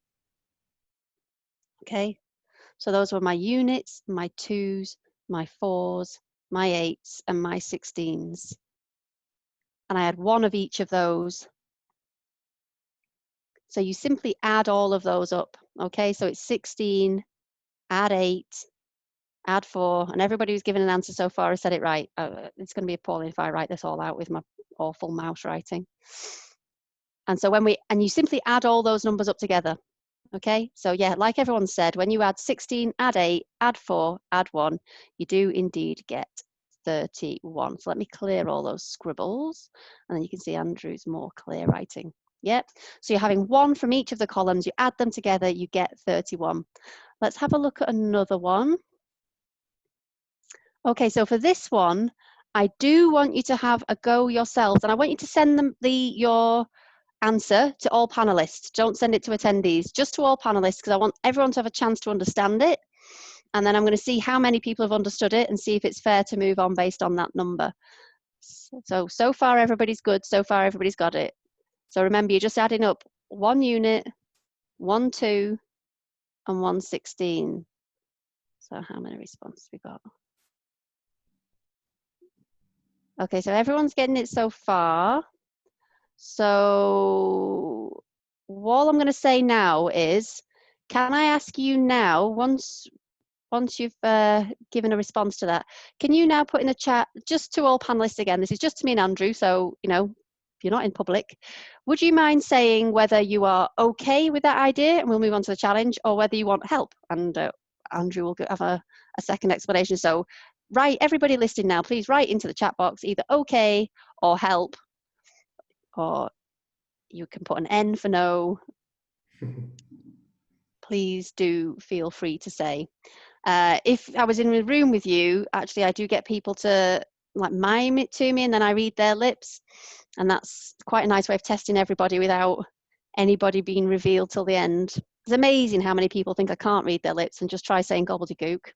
Okay, so those were my units, my 2's, my 4's, my 8's, and my 16's. And I had 1 of each of those. So you simply add all of those up. Okay, so it's 16, add 8, add 4, and everybody who's given an answer so far has said it right. It's going to be appalling if I write this all out with my awful mouse writing. And so you simply add all those numbers up together. Okay, so yeah, like everyone said, when you add 16, add 8, add 4, add 1, you do indeed get 31. So let me clear all those scribbles, and then you can see Andrew's more clear writing. Yep, so you're having 1 from each of the columns, you add them together, you get 31. Let's have a look at another one. Okay, so for this one, I do want you to have a go yourselves, and I want you to send them your answer to all panelists. Don't send it to attendees, just to all panelists, because I want everyone to have a chance to understand it. And then I'm going to see how many people have understood it and see if it's fair to move on based on that number. So far everybody's good. So far everybody's got it. So remember, you're just adding up 1 unit, 1, 2, and 1, 16. So how many responses we got? Okay, so everyone's getting it so far. So all I'm going to say now is, can I ask you now, once you've given a response to that, can you now put in the chat, just to all panelists again, this is just to me and Andrew, so, you know, if you're not in public, would you mind saying whether you are okay with that idea, and we'll move on to the challenge, or whether you want help? And Andrew will have a second explanation. So everybody listening now, please write into the chat box either okay or help, or you can put an N for no. Please do feel free to say. If I was in a room with you, actually, I do get people to like mime it to me, and then I read their lips, and that's quite a nice way of testing everybody without anybody being revealed till the end. It's amazing how many people think I can't read their lips and just try saying gobbledygook.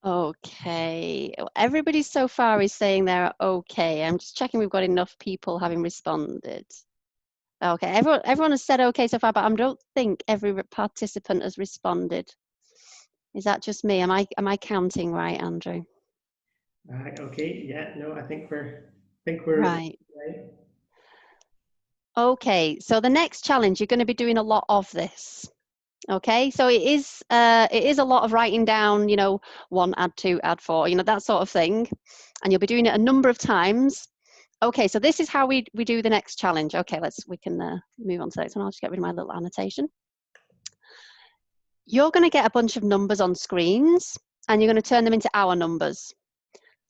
Okay, everybody so far is saying they're okay. I'm just checking we've got enough people having responded. Okay, everyone has said okay so far, but I don't think every participant has responded. Is that just me? Am I counting right, Andrew? Okay, yeah, no, I think we're right. right. Okay, so the next challenge, you're going to be doing a lot of this. Okay, so it is a lot of writing down, you know, 1 add 2 add 4, you know, that sort of thing, and you'll be doing it a number of times. Okay, so this is how we do the next challenge. Okay, we can move on to the next one. I'll just get rid of my little annotation. You're going to get a bunch of numbers on screens, and you're going to turn them into our numbers.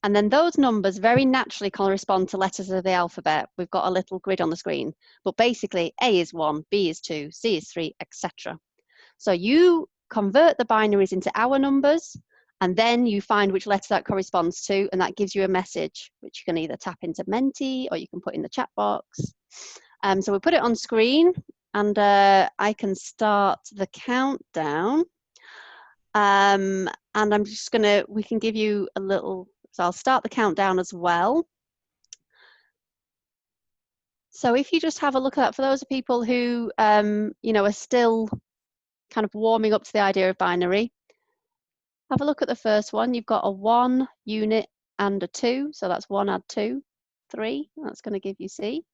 And then those numbers very naturally correspond to letters of the alphabet. We've got a little grid on the screen, but basically A is 1, B is 2, C is 3, etc. So you convert the binaries into our numbers, and then you find which letter that corresponds to, and that gives you a message, which you can either tap into Menti or you can put in the chat box. So we'll put it on screen, and I can start the countdown. And I'm just we can give you a little, so I'll start the countdown as well. So if you just have a look at that, for those people who, you know, are still kind of warming up to the idea of binary, have a look at the first one. You've got a 1 unit and a 2, so that's 1 add 2, 3. That's going to give you C.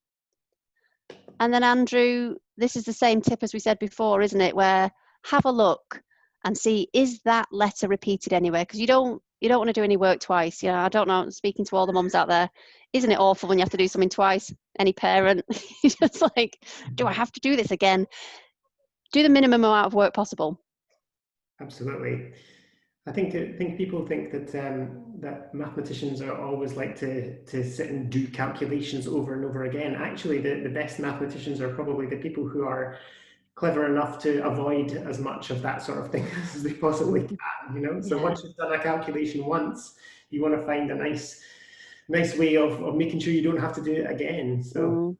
And then Andrew, this is the same tip as we said before, isn't it? Where have a look and see, is that letter repeated anywhere? Because you don't want to do any work twice. You know, I don't know, speaking to all the mums out there, isn't it awful when you have to do something twice? Any parent, just like, do I have to do this again? Do the minimum amount of work possible. Absolutely. I think people think that that mathematicians are always like to sit and do calculations over and over again. Actually, the best mathematicians are probably the people who are clever enough to avoid as much of that sort of thing as they possibly can, you know. So Yeah. once you've done a calculation once, you want to find a nice way of making sure you don't have to do it again. So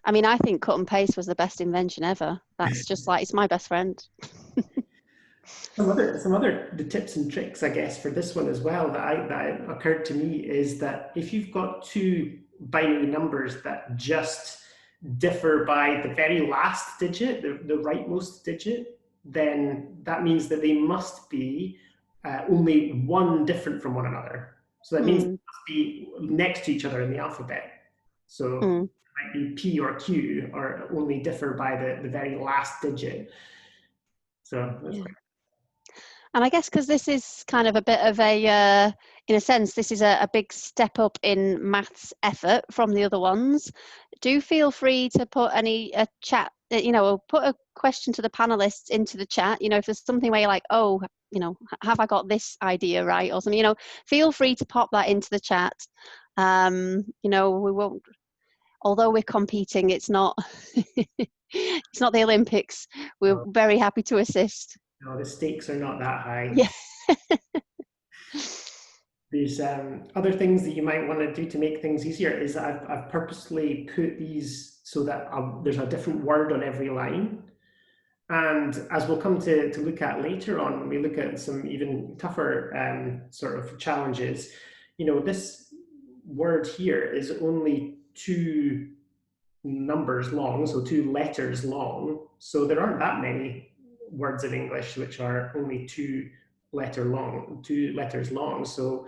I mean, I think cut and paste was the best invention ever. That's just like, it's my best friend. some other the tips and tricks, I guess, for this one as well that occurred to me is that if you've got two binary numbers that just differ by the very last digit, the rightmost digit, then that means that they must be only one different from one another. So that means they must be next to each other in the alphabet. So it might be P or Q, or only differ by the very last digit. So that's quite. And I guess because this is kind of a bit of a, in a sense, this is a big step up in maths effort from the other ones. Do feel free to put a chat, you know, or put a question to the panelists into the chat. You know, if there's something where you're like, oh, you know, have I got this idea right or something, you know, feel free to pop that into the chat. You know, we won't, although we're competing, it's not, it's not the Olympics. We're very happy to assist. No, the stakes are not that high. Yeah. There's other things that you might want to do to make things easier. Is I've purposely put these so that there's a different word on every line. And as we'll come to look at later on, when we look at some even tougher sort of challenges, you know, this word here is only 2 numbers long, so 2 letters long. So there aren't that many words in English which are only two letters long. So,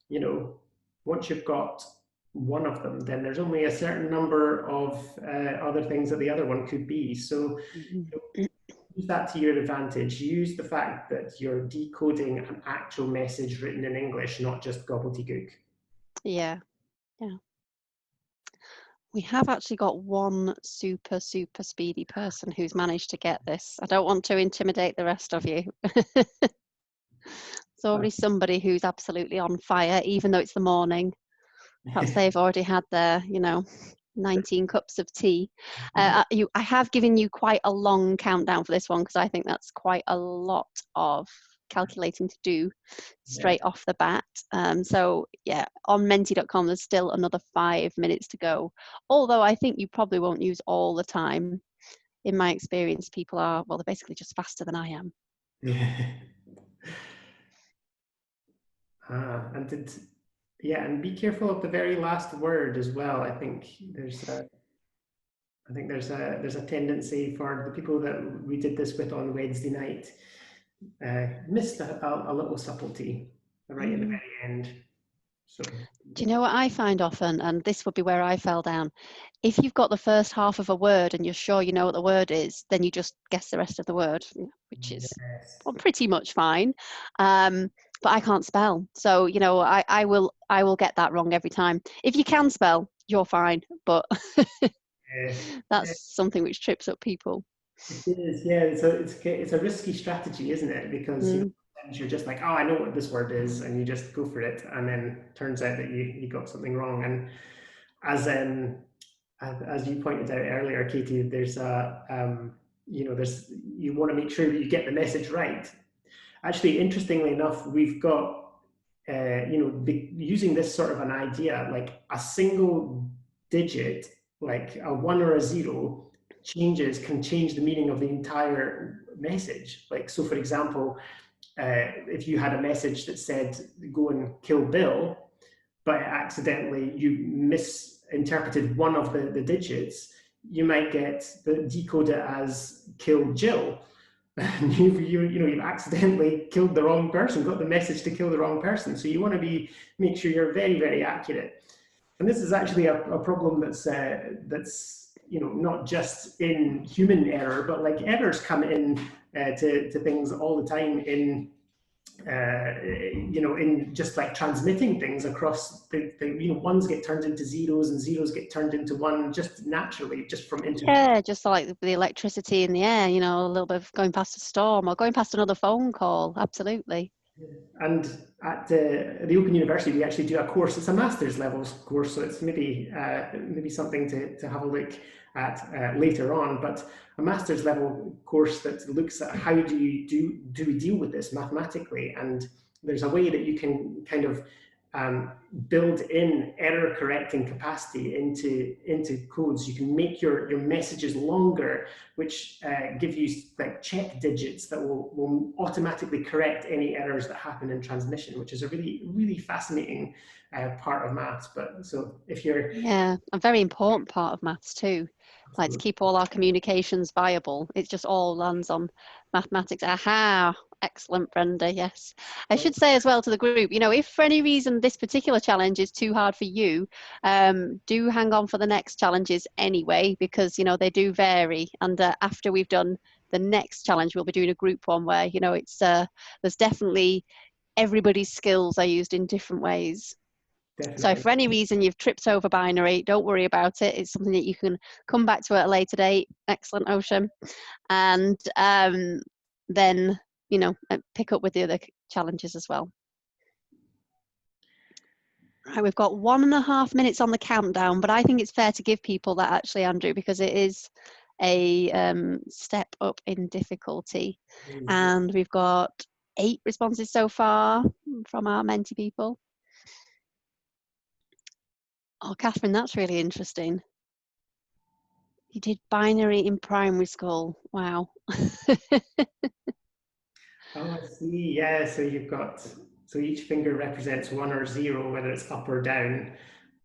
you know, once you've got one of them, then there's only a certain number of other things that the other one could be. So use that to your advantage. Use the fact that you're decoding an actual message written in English, not just gobbledygook. Yeah, yeah. We have actually got one super speedy person who's managed to get this. I don't want to intimidate the rest of you. It's already somebody who's absolutely on fire, even though it's the morning. Perhaps they've already had their, 19 cups of tea. I have given you quite a long countdown for this one because I think that's quite a lot of calculating to do straight off the bat. So yeah, on menti.com there's still another 5 minutes to go. Although I think you probably won't use all the time. In my experience, people are, well, they're basically just faster than I am. And be careful of the very last word as well. I think there's a tendency for the people that we did this with on Wednesday night missed a little subtlety right at the very end. So, do you know what I find often, and this would be where I fell down? If you've got the first half of a word and you're sure you know what the word is, then you just guess the rest of the word, which is pretty much fine. But I can't spell, so I will get that wrong every time. If you can spell, you're fine, but that's something which trips up people. It is, yeah. So it's a risky strategy, isn't it? Because you're just like, oh, I know what this word is, and you just go for it, and then turns out that you got something wrong. And as you pointed out earlier, Katie, there's you want to make sure that you get the message right. Actually, interestingly enough, we've got using this sort of an idea, like a single digit, like a 1 or a 0, can change the meaning of the entire message. Like, so for example, if you had a message that said go and kill Bill, but accidentally you misinterpreted one of the digits, you might decode it as kill Jill. And you've accidentally killed the wrong person, got the message to kill the wrong person. So you want to make sure you're very, very accurate. And this is actually a problem that's not just in human error, but like errors come in to things all the time in just like transmitting things across ones get turned into zeros and zeros get turned into one just naturally, just from internet. Yeah, just like the electricity in the air, a little bit of going past a storm or going past another phone call. Absolutely. And at the Open University, we actually do a course. It's a master's levels course, so it's maybe something to have a look at later on. But a master's level course that looks at how do we deal with this mathematically, and there's a way that you can kind of build in error correcting capacity into codes. You can make your messages longer, which give you like check digits that will automatically correct any errors that happen in transmission, which is a really, really fascinating part of maths. But so if you're a very important part of maths too. Like to keep all our communications viable. It just all lands on mathematics. Aha, excellent, Brenda. Yes. I should say as well to the group, if for any reason this particular challenge is too hard for you, do hang on for the next challenges anyway, because, they do vary. And after we've done the next challenge, we'll be doing a group one where, it's there's definitely everybody's skills are used in different ways. Definitely. So if for any reason you've tripped over binary, don't worry about it. It's something that you can come back to at a later date. Excellent, Ocean. And then, pick up with the other challenges as well. Right, we've got 1.5 minutes on the countdown, but I think it's fair to give people that actually, Andrew, because it is a step up in difficulty. Mm-hmm. And we've got 8 responses so far from our Menti people. Oh, Catherine, that's really interesting. You did binary in primary school. Wow. Oh, I see. Yeah, so each finger represents 1 or 0, whether it's up or down.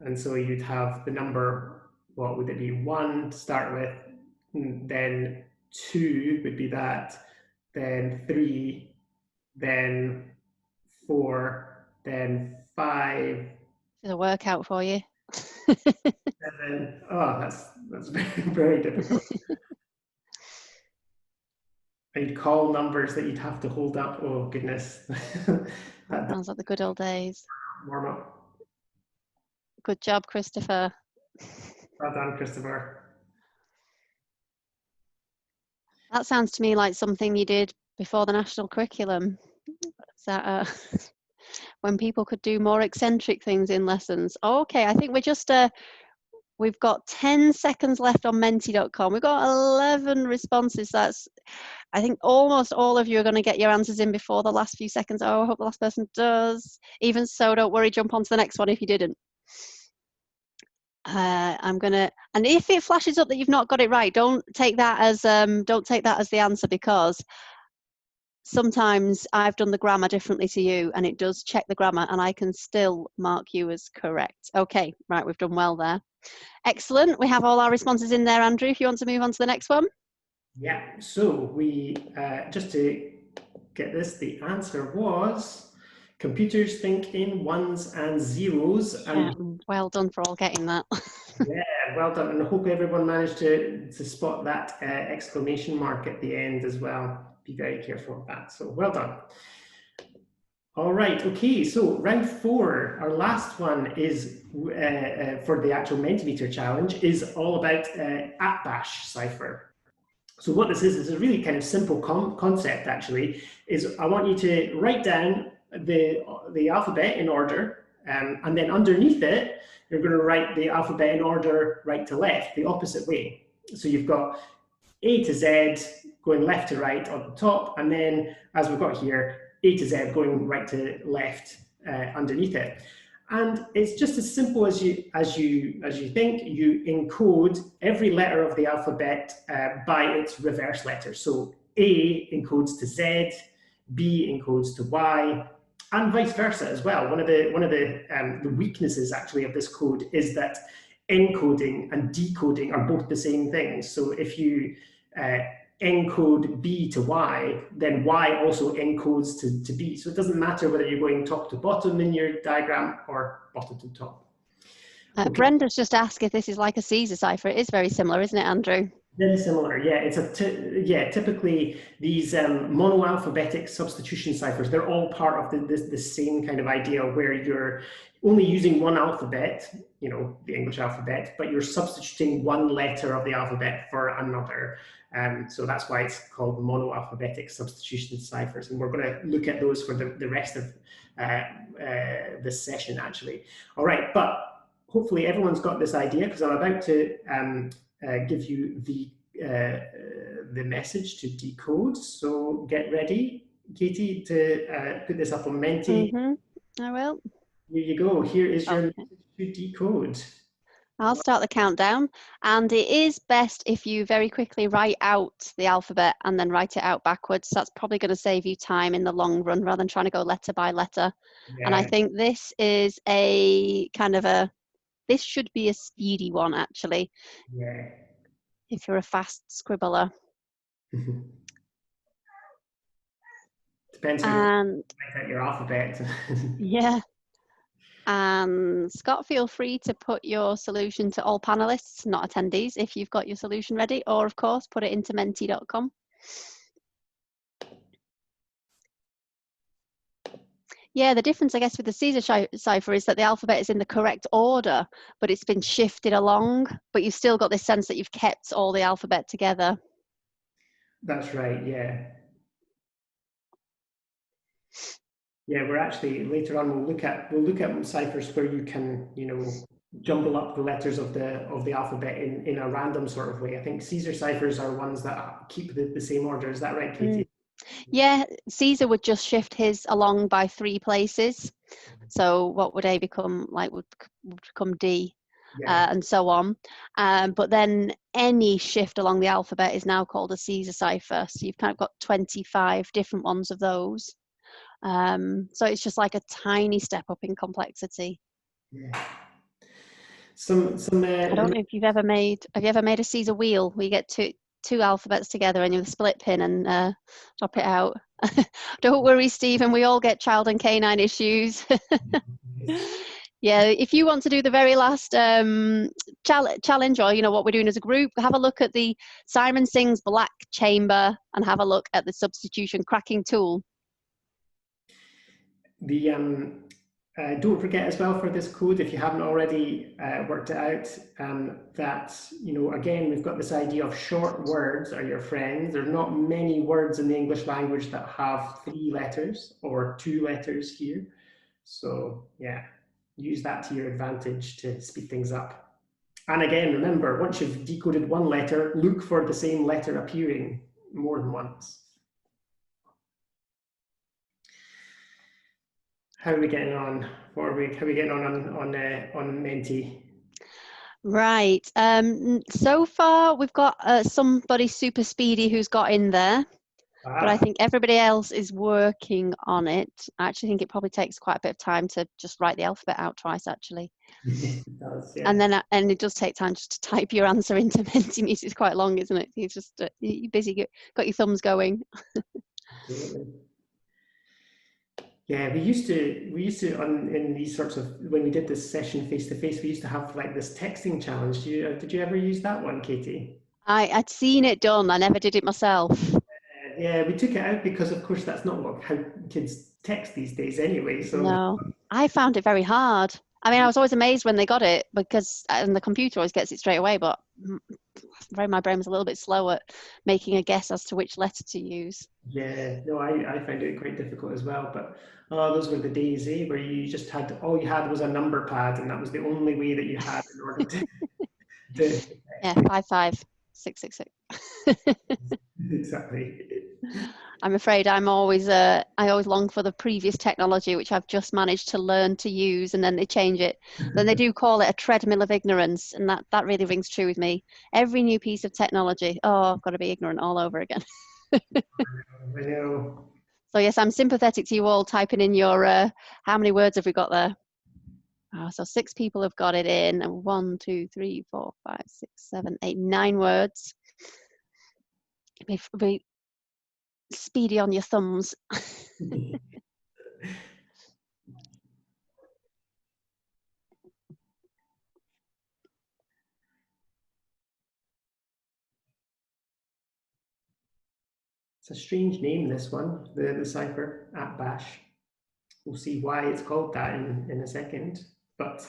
And so you'd have the number, what would it be, 1 to start with, and then 2 would be that, then 3, then 4, then 5, It's a workout for you. 7. Oh, that's very, very difficult. And you'd call numbers that you'd have to hold up. Oh, goodness. That That sounds like the good old days. warm up. Good job, Christopher. Well done, Christopher. That sounds to me like something you did before the national curriculum. Is that when people could do more eccentric things in lessons? Oh, okay, I think we're just we've got 10 seconds left on menti.com. We've got 11 responses. That's, I think almost all of you are going to get your answers in before the last few seconds. Oh, I hope the last person does. Even so, don't worry, jump on to the next one if you didn't. I'm gonna, and if it flashes up that you've not got it right, don't take that as the answer, because sometimes I've done the grammar differently to you and it does check the grammar and I can still mark you as correct. Okay, right, we've done well there. Excellent. We have all our responses in there, Andrew, if you want to move on to the next one. Yeah, so we, just to get this, the answer was computers think in ones and zeros. Yeah, And well done for all getting that. yeah, well done. And I hope everyone managed to spot that exclamation mark at the end as well. Be very careful of that. So well done. All right, okay, so round 4, our last one is for the actual Mentimeter challenge, is all about Atbash cipher. So what this is a really kind of simple concept actually, is I want you to write down the alphabet in order, and then underneath it, you're going to write the alphabet in order right to left, the opposite way. So you've got A to Z going left to right on the top, and then as we've got here, A to Z going right to left underneath it. And it's just as simple as you think. You encode every letter of the alphabet by its reverse letter. So A encodes to Z, B encodes to Y, and vice versa as well. One of the weaknesses actually of this code is that encoding and decoding are both the same thing. So if you encode B to Y, then Y also encodes to B. So it doesn't matter whether you're going top to bottom in your diagram or bottom to top. Okay. Brenda's just asked if this is like a Caesar cipher. It is very similar, isn't it, Andrew? Very similar, yeah. It's typically these monoalphabetic substitution ciphers, they're all part of the same kind of idea where you're only using one alphabet, the English alphabet, but you're substituting one letter of the alphabet for another. So that's why it's called monoalphabetic substitution ciphers. And we're going to look at those for the rest of this session, actually. All right, but hopefully everyone's got this idea, because I'm about to give you the message to decode. So get ready, Katie, to put this up on Menti. I will. Here you go. Here is your message to decode. I'll start the countdown, and it is best if you very quickly write out the alphabet and then write it out backwards. That's probably going to save you time in the long run rather than trying to go letter by letter. Yeah. And I think this is this should be a speedy one, actually. Yeah. If you're a fast scribbler. Depends how you write out your alphabet. Yeah. And Scott, feel free to put your solution to all panelists, not attendees, if you've got your solution ready, or of course, put it into menti.com. Yeah, the difference, I guess, with the Caesar cipher is that the alphabet is in the correct order, but it's been shifted along, but you've still got this sense that you've kept all the alphabet together. That's right, yeah. Yeah, we're actually, later on, we'll look at ciphers where you can, jumble up the letters of the alphabet in a random sort of way. I think Caesar ciphers are ones that keep the same order. Is that right, Katie? Yeah, Caesar would just shift his along by 3 places. So what would A become? Like would become D, yeah. And so on. But then any shift along the alphabet is now called a Caesar cipher. So you've kind of got 25 different ones of those. So it's just like a tiny step up in complexity. Yeah. I don't know if have you ever made a Caesar wheel where you get two alphabets together and you split pin and drop it out. Don't worry, Stephen, we all get child and canine issues. Yeah, if you want to do the very last challenge, or what we're doing as a group, have a look at the Simon Singh's Black Chamber and have a look at the substitution cracking tool. The don't forget as well for this code, if you haven't already worked it out, that, again, we've got this idea of short words are your friends. There are not many words in the English language that have 3 letters or 2 letters here. So yeah, use that to your advantage to speed things up. And again, remember, once you've decoded one letter, look for the same letter appearing more than once. How are we getting on? How are we getting on Menti? Right. So far, we've got somebody super speedy who's got in there, but I think everybody else is working on it. I actually think it probably takes quite a bit of time to just write the alphabet out twice, actually. It does, yeah. And it does take time just to type your answer into Mentimeter. It's quite long, isn't it? You're just you're busy, got your thumbs going. Absolutely. Yeah, we used to in these sorts of, when we did this session face to face, we used to have like this texting challenge. Did you ever use that one, Katie? I'd seen it done. I never did it myself. Yeah, we took it out because, of course, that's not how kids text these days anyway. So No, I found it very hard. I mean, I was always amazed when they got it because and the computer always gets it straight away, but my brain was a little bit slow at making a guess as to which letter to use. Yeah, no, I found it quite difficult as well. But those were the days, where you just had, all you had was a number pad, and that was the only way that you had in order to Yeah, 55666. Exactly. I'm afraid I always long for the previous technology, which I've just managed to learn to use, and then they change it. Then they do call it a treadmill of ignorance, and that really rings true with me. Every new piece of technology, I've got to be ignorant all over again. I know. So yes, I'm sympathetic to you all typing in your, how many words have we got there? So 6 people have got it in, and 1, 2, 3, 4, 5, 6, 7, 8, 9 words. Be speedy on your thumbs. It's a strange name, this one, the cipher, Atbash. We'll see why it's called that in a second. But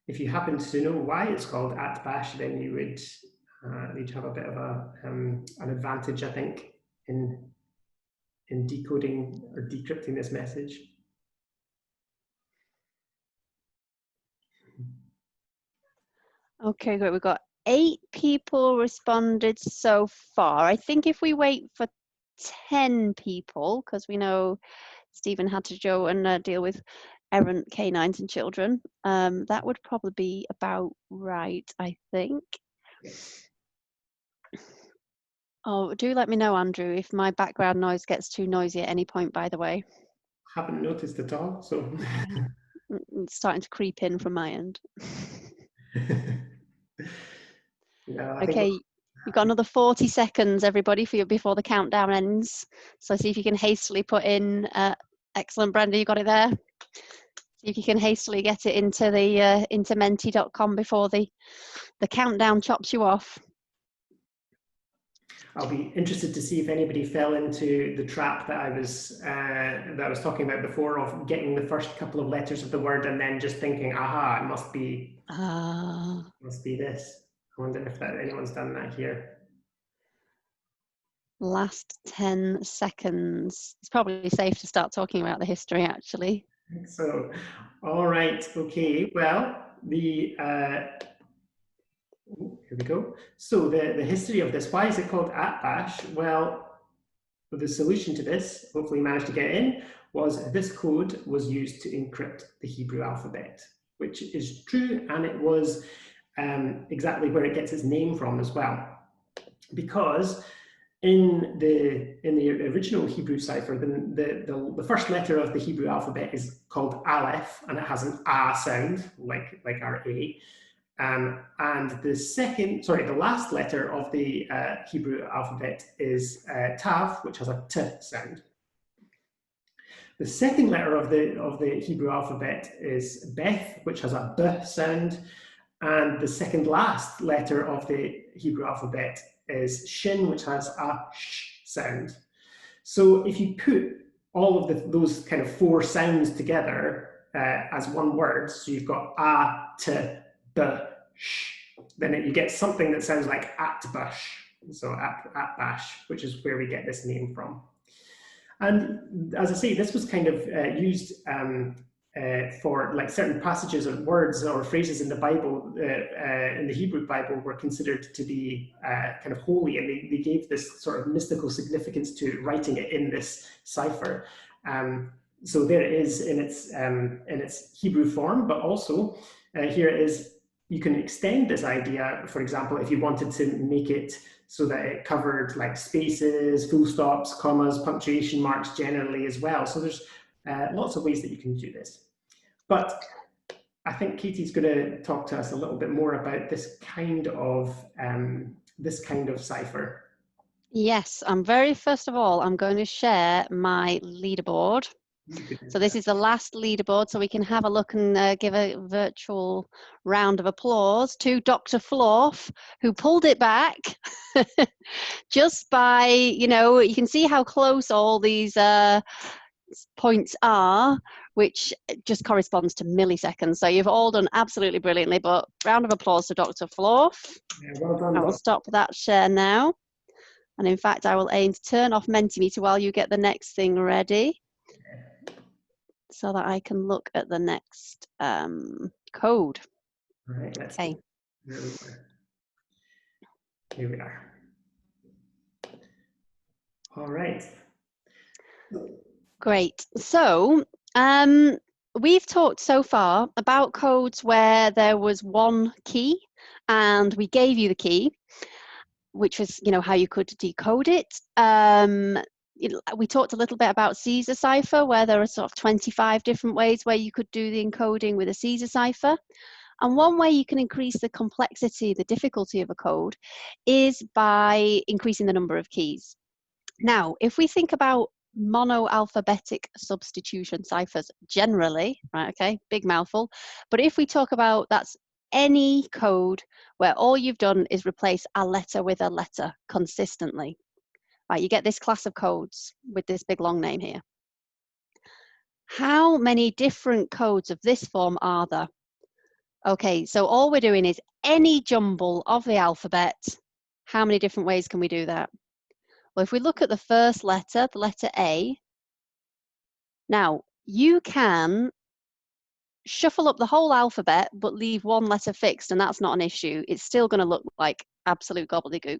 if you happen to know why it's called Atbash, then you would need to have a bit of an advantage, I think, in decoding or decrypting this message. Okay, great. We've got 8 people responded so far. I think if we wait for 10 people, because we know Stephen had to go and deal with errant canines and children, that would probably be about right, I think. Yes. Oh, do let me know, Andrew, if my background noise gets too noisy at any point, by the way. Haven't noticed at all, so. It's starting to creep in from my end. Yeah, Okay, you've got another 40 seconds, everybody, before the countdown ends. So see if you can hastily put in, excellent, Brenda, you got it there? See if you can hastily get it into the into menti.com before the countdown chops you off. I'll be interested to see if anybody fell into the trap that I was talking about before, of getting the first couple of letters of the word and then just thinking, aha, it must be this. I wonder if anyone's done that here. Last 10 seconds. It's probably safe to start talking about the history, actually. So, all right, okay. Well, here we go. So the history of this, why is it called Atbash? Well, the solution to this, hopefully you managed to get in, was this code was used to encrypt the Hebrew alphabet, which is true, and it was exactly where it gets its name from as well. Because in the original Hebrew cipher, the first letter of the Hebrew alphabet is called Aleph, and it has an A sound, like our A. And the last letter of the Hebrew alphabet is Tav, which has a T sound. The second letter of the Hebrew alphabet is Beth, which has a B sound. And the second last letter of the Hebrew alphabet is Shin, which has a sh sound. So if you put all of those kind of four sounds together as one word, so you've got a, t, b, sh, then you get something that sounds like Atbash. So Atbash, which is where we get this name from. And as I say, this was kind of used for like certain passages of words or phrases in the Bible, in the Hebrew Bible, were considered to be kind of holy, and they gave this sort of mystical significance to writing it in this cipher. So there it is in its Hebrew form, but also here it is. You can extend this idea, for example, if you wanted to make it so that it covered like spaces, full stops, commas, punctuation marks generally as well. So there's lots of ways that you can do this. But I think Katie's going to talk to us a little bit more about this kind of cipher. Yes, first of all, I'm going to share my leaderboard. So this is the last leaderboard, so we can have a look and give a virtual round of applause to Dr. Florf, who pulled it back just by, you can see how close all these points are, which just corresponds to milliseconds. So you've all done absolutely brilliantly, but round of applause to Dr. Florf. Yeah, well done, I will stop that share now. And in fact, I will aim to turn off Mentimeter while you get the next thing ready, so that I can look at the next code. All right, let's okay. Here we are. All right. Great. So we've talked so far about codes where there was one key and we gave you the key, which was, how you could decode it. We talked a little bit about Caesar cipher, where there are sort of 25 different ways where you could do the encoding with a Caesar cipher. And one way you can increase the complexity, the difficulty of a code, is by increasing the number of keys. Now, if we think about monoalphabetic substitution ciphers generally, right, okay, big mouthful, but if we talk about that's any code where all you've done is replace a letter with a letter consistently, right, you get this class of codes with this big long name here. How many different codes of this form are there? Okay, so all we're doing is any jumble of the alphabet. How many different ways can we do that? Well, if we look at the first letter, the letter A, now you can shuffle up the whole alphabet but leave one letter fixed, and that's not an issue. It's still going to look like absolute gobbledygook.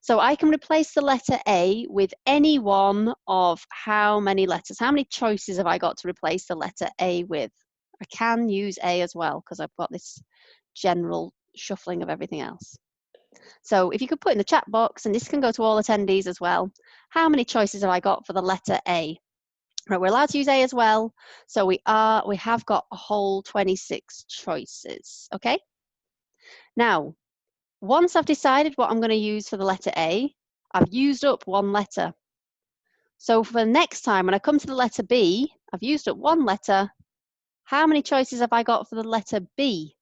So I can replace the letter A with any one of how many letters? How many choices have I got to replace the letter A with? I can use A as well because I've got this general shuffling of everything else. So if you could put in the chat box, and this can go to all attendees as well, how many choices have I got for the letter A? Right, we're allowed to use A as well, so we have got a whole 26 choices, okay? Now, once I've decided what I'm going to use for the letter A, I've used up one letter. So for the next time, when I come to the letter B, I've used up one letter. How many choices have I got for the letter B?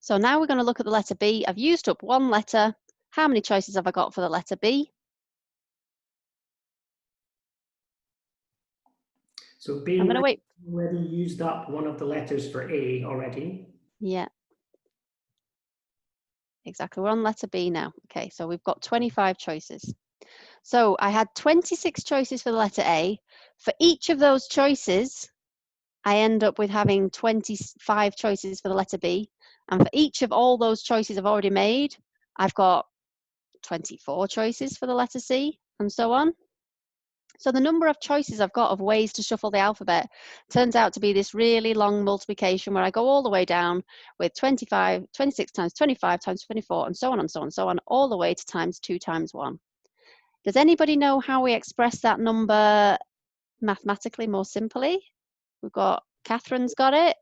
So now we're going to look at the letter B. I've used up one letter. How many choices have I got for the letter B? So B already used up one of the letters for A already. Yeah. Exactly, we're on letter B now. Okay, so we've got 25 choices. So I had 26 choices for the letter A. For each of those choices, I end up with having 25 choices for the letter B. And for each of all those choices I've already made, I've got 24 choices for the letter C, and so on. So the number of choices I've got of ways to shuffle the alphabet turns out to be this really long multiplication where I go all the way down with 26 times 25 times 24, and so on and so on and so on, all the way to times 2 times 1. Does anybody know how we express that number mathematically more simply? We've got, Catherine's got it.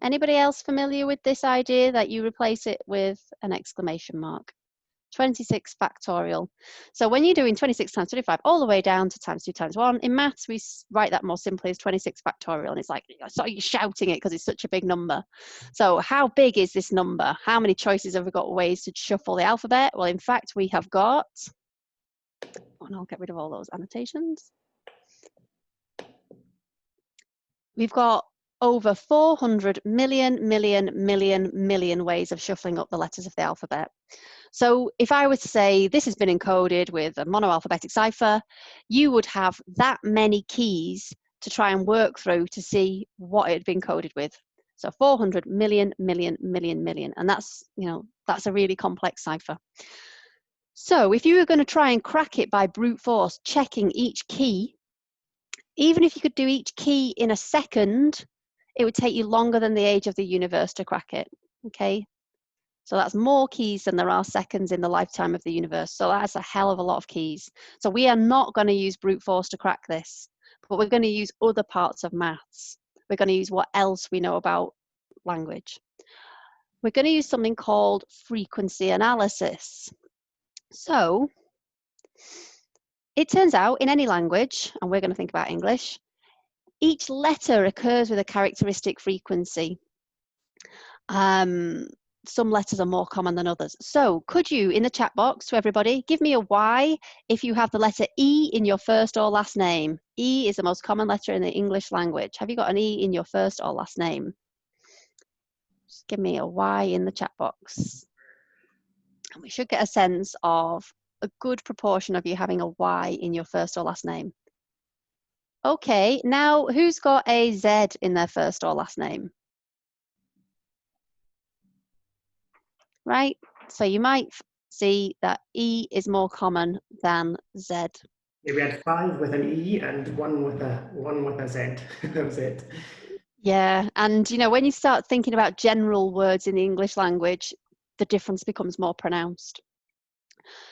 Anybody else familiar with this idea that you replace it with an exclamation mark? 26 factorial. So when you're doing 26 times 25 all the way down to times 2 times 1, in maths we write that more simply as 26 factorial, and it's like so you're shouting it because it's such a big number. So how big is this number? How many choices have we got ways to shuffle the alphabet? Well, in fact, we have got, and I'll get rid of all those annotations. We've got over 400 million ways of shuffling up the letters of the alphabet. So if I were to say this has been encoded with a monoalphabetic cipher, you would have that many keys to try and work through to see what it had been coded with. So 400 million, and that's, you know, that's a really complex cipher. So if you were going to try and crack it by brute force, checking each key, even if you could do each key in a second, it would take you longer than the age of the universe to crack it, okay? So that's more keys than there are seconds in the lifetime of the universe. So that's a hell of a lot of keys. So we are not going to use brute force to crack this, but we're going to use other parts of maths. We're going to use what else we know about language. We're going to use something called frequency analysis. So it turns out in any language, and we're going to think about English, each letter occurs with a characteristic frequency. Some letters are more common than others. So could you, in the chat box to everybody, give me a Y if you have the letter E in your first or last name? E is the most common letter in the English language. Have you got an E in your first or last name? Just give me a Y in the chat box. And we should get a sense of a good proportion of you having a Y in your first or last name. Okay, now who's got a Z in their first or last name? Right, so you might see that E is more common than Z. Yeah, we had 5 with an E and one with a Z. That was it. Yeah, and you know, when you start thinking about general words in the English language, the difference becomes more pronounced.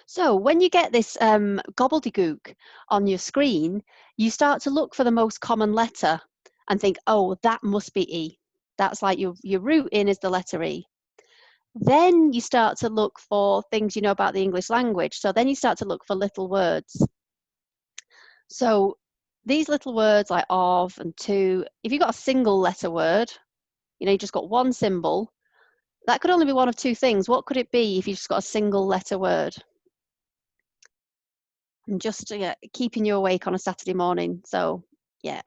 So when you get this gobbledygook on your screen, you start to look for the most common letter and think, oh, that must be E. That's like your root in is the letter E. Then you start to look for things you know about the English language. So then you start to look for little words. So these little words like of and to, if you've got a single letter word, you know, you just got one symbol, that could only be one of two things. What could it be if you just got a single letter word? And just keeping you awake on a Saturday morning. So yeah,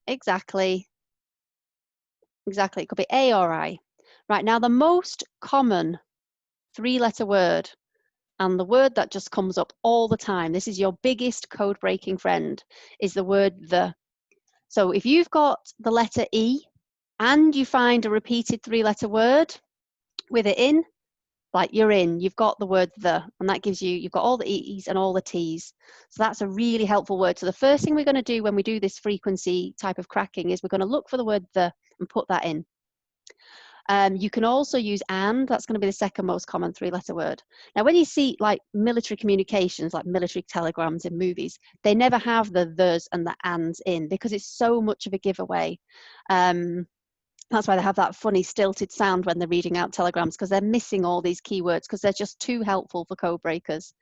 exactly. It could be A or I. Right, now the most common 3-letter word, and the word that just comes up all the time, this is your biggest code breaking friend, is the word the. So if you've got the letter E and you find a repeated 3-letter word with it in, like you're in, you've got the word the, and that gives you, you've got all the E's and all the T's. So that's a really helpful word. So the first thing we're going to do when we do this frequency type of cracking is we're going to look for the word the and put that in. You can also use and, that's going to be the second most common 3-letter word. Now, when you see like military communications, like military telegrams in movies, they never have the the's and the ands in because it's so much of a giveaway. That's why they have that funny stilted sound when they're reading out telegrams, because they're missing all these keywords because they're just too helpful for code breakers.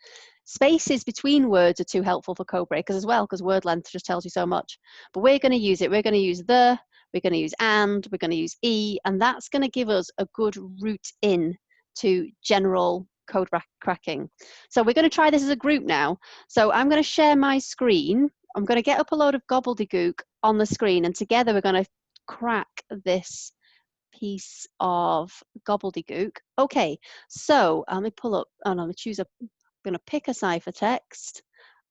Spaces between words are too helpful for code breakers as well, because word length just tells you so much. But we're going to use it. We're going to use the, we're going to use and, we're going to use e, and that's going to give us a good route in to general code cracking. So we're going to try this as a group now. So I'm going to share my screen. I'm going to get up a load of gobbledygook on the screen, and together we're going to crack this piece of gobbledygook. Okay, so let me pull up, and I'm going to pick a ciphertext,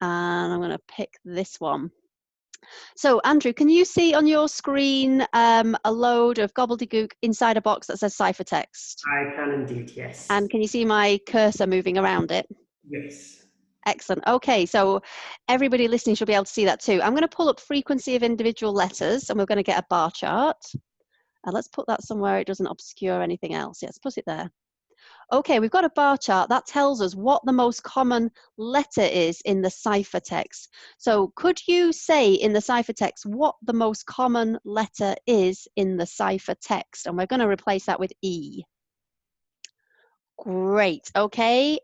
and I'm going to pick this one. So Andrew, can you see on your screen a load of gobbledygook inside a box that says ciphertext? I can indeed, yes. And can you see my cursor moving around it? Yes. Excellent. Okay, so everybody listening should be able to see that too. I'm going to pull up frequency of individual letters, and we're going to get a bar chart. And let's put that somewhere it doesn't obscure anything else. Yes, put it there. Okay, we've got a bar chart that tells us what the most common letter is in the ciphertext. So could you say in the ciphertext what the most common letter is in the ciphertext? And we're going to replace that with E. Great, okay.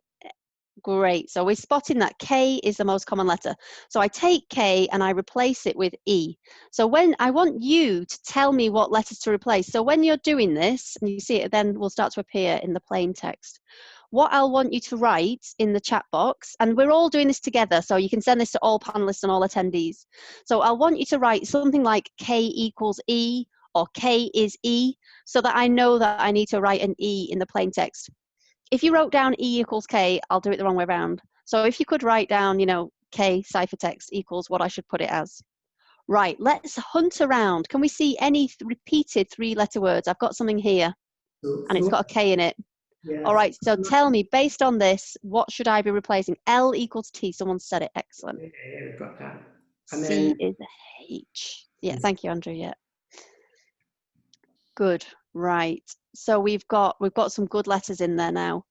Great, so we're spotting that K is the most common letter. So I take K and I replace it with E. So when I want you to tell me what letters to replace. So when you're doing this, and you see it then will start to appear in the plain text. What I'll want you to write in the chat box, and we're all doing this together, so you can send this to all panelists and all attendees. So I'll want you to write something like K equals E or K is E, so that I know that I need to write an E in the plain text. If you wrote down E equals K, I'll do it the wrong way around. So if you could write down, you know, K ciphertext equals what I should put it as. Right, let's hunt around. Can we see any repeated three-letter words? I've got something here, and it's got a K in it. Yeah. All right, so tell me, based on this, what should I be replacing? L equals T. Someone said it. Excellent. Yeah, we've got that. And C then is H. Yeah, thank you, Andrew. Yeah. Good. Right. So we've got some good letters in there now.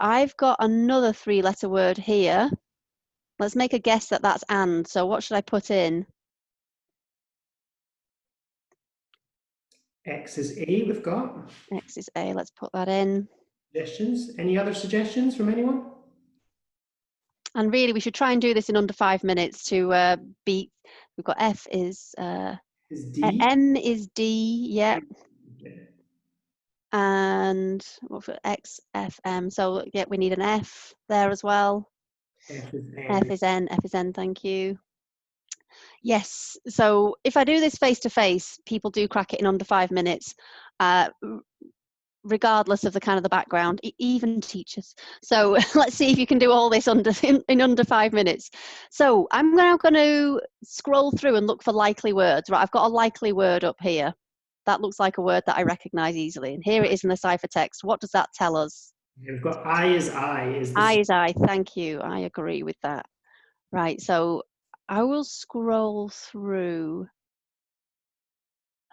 I've got another three-letter word here. Let's make a guess that that's and. So what should I put in? X is A, we've got. X is A. Let's put that in. Suggestions? Any other suggestions from anyone? And really, we should try and do this in under 5 minutes to beat. We've got F is D. M is D. Yeah. Okay. And what for X, F, M. So yeah, we need an F there as well. F is N. F is N. F is N. Thank you. Yes. So if I do this face to face, people do crack it in under 5 minutes, regardless of the kind of the background, even teachers. So let's see if you can do all this in under 5 minutes. So I'm now going to scroll through and look for likely words. Right, I've got a likely word up here. That looks like a word that I recognize easily. And here it is in the ciphertext. What does that tell us? We've got I is I. I is I. Thank you. I agree with that. Right. So I will scroll through.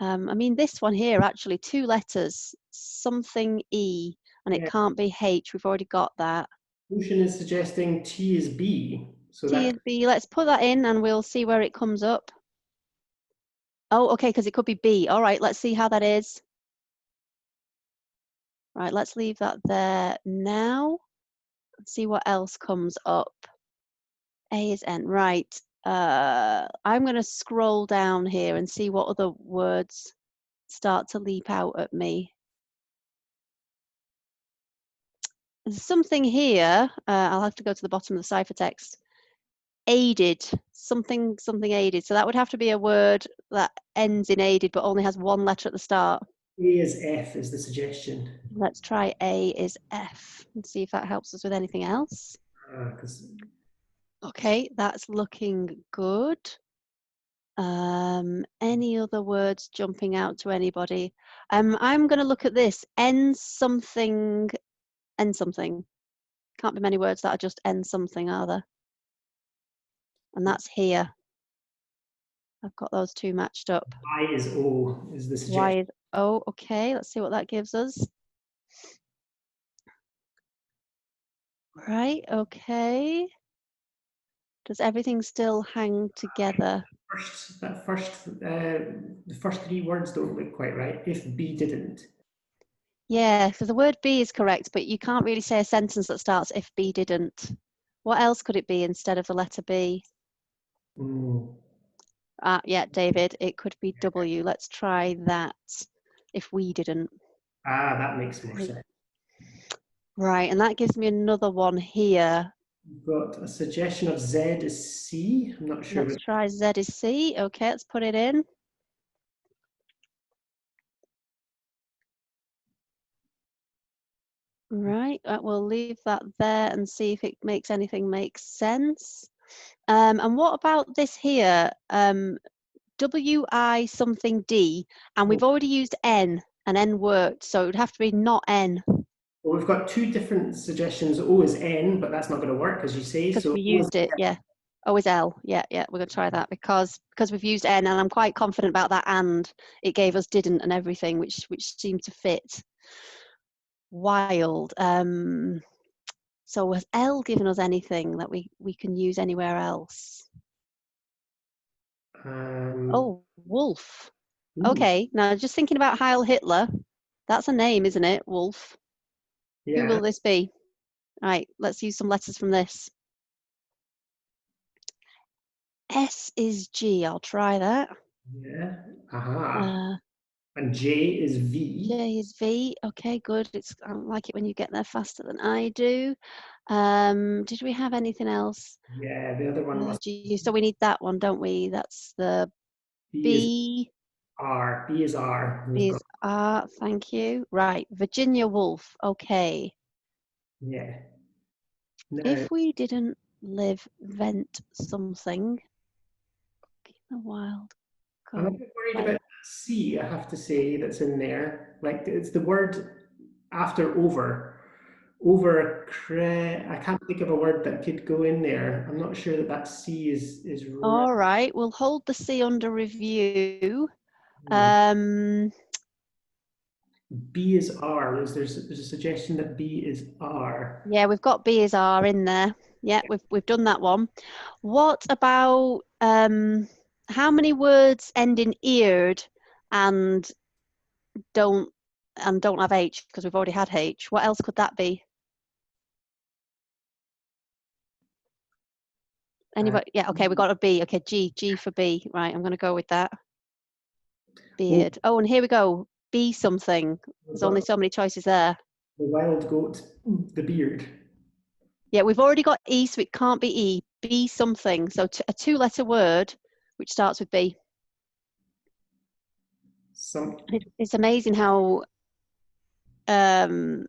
I mean, this one here, actually, 2 letters, something E, and it can't be H. We've already got that. Ocean is suggesting T is B. So T is B. Let's put that in and we'll see where it comes up. Oh, okay, because it could be B. All right, let's see how that is. Right, let's leave that there now. Let's see what else comes up. A is N. Right. I'm going to scroll down here and see what other words start to leap out at me. There's something here. I'll have to go to the bottom of the ciphertext. Aided, something aided. So that would have to be a word that ends in aided but only has 1 letter at the start. A is F is the suggestion. Let's try A is F and see if that helps us with anything else. Okay, that's looking good. Any other words jumping out to anybody? I'm going to look at this. End something. Can't be many words that are just end something, are there? And that's here. I've got those 2 matched up. Y is O is the suggestion. Y is O. Okay, let's see what that gives us. Right, okay. Does everything still hang together? The first 3 words don't look quite right. If B didn't. Yeah, so the word be is correct, but you can't really say a sentence that starts if B didn't. What else could it be instead of the letter B? Yeah, David, it could be W. Let's try that. If we didn't. That makes more sense. Right, and that gives me another one here. We've got a suggestion of Z is C. I'm not sure. Let's try Z is C. Okay, let's put it in. Right, we'll leave that there and see if it makes anything make sense. And what about this here? WI something D, and we've already used N, and N worked, so it would have to be not N. Well, we've got 2 different suggestions. O is N, but that's not going to work, as you say. Because so we used it, yeah. O is L, yeah, we're going to try that because we've used N, and I'm quite confident about that, and it gave us didn't and everything, which seemed to fit. Wild. So has L given us anything that we can use anywhere else? Oh, wolf. Ooh, Okay, now just thinking about Heil Hitler. That's a name, isn't it? Wolf. Who yeah, will this be? Right, let's use some letters from this. S is G. I'll try that. yeah. Aha. Uh, And J is V. J is V. Okay, good. I like it when you get there faster than I do. Did we have anything else? Yeah, the other one must G. So we need that one, don't we? That's the B is B. R. B is R. We've B got, is R. Thank you. Right, Virginia Woolf. Okay. yeah. Now, If we didn't live vent something, the wild I'm a go bit worried by about C, I have to say, that's in there. Like, it's the word after over. I can't think of a word that could go in there. I'm not sure that that C is right. All right, we'll hold the C under review. Hmm. B is R. There's a suggestion that B is R. Yeah, we've got B as R in there. Yeah, we've done that one. What about how many words end in eared and don't have H because we've already had H? What else could that be? Anybody? Yeah, okay, we got a B. Okay, G for B. Right, I'm going to go with that. Oh, Beard. Oh, and here we go. Be something. we've There's only got so many choices there. the wild goat, the beard. Yeah, we've already got E, so it can't be E. Be something. So a two-letter word which starts with B. Some It's amazing how um,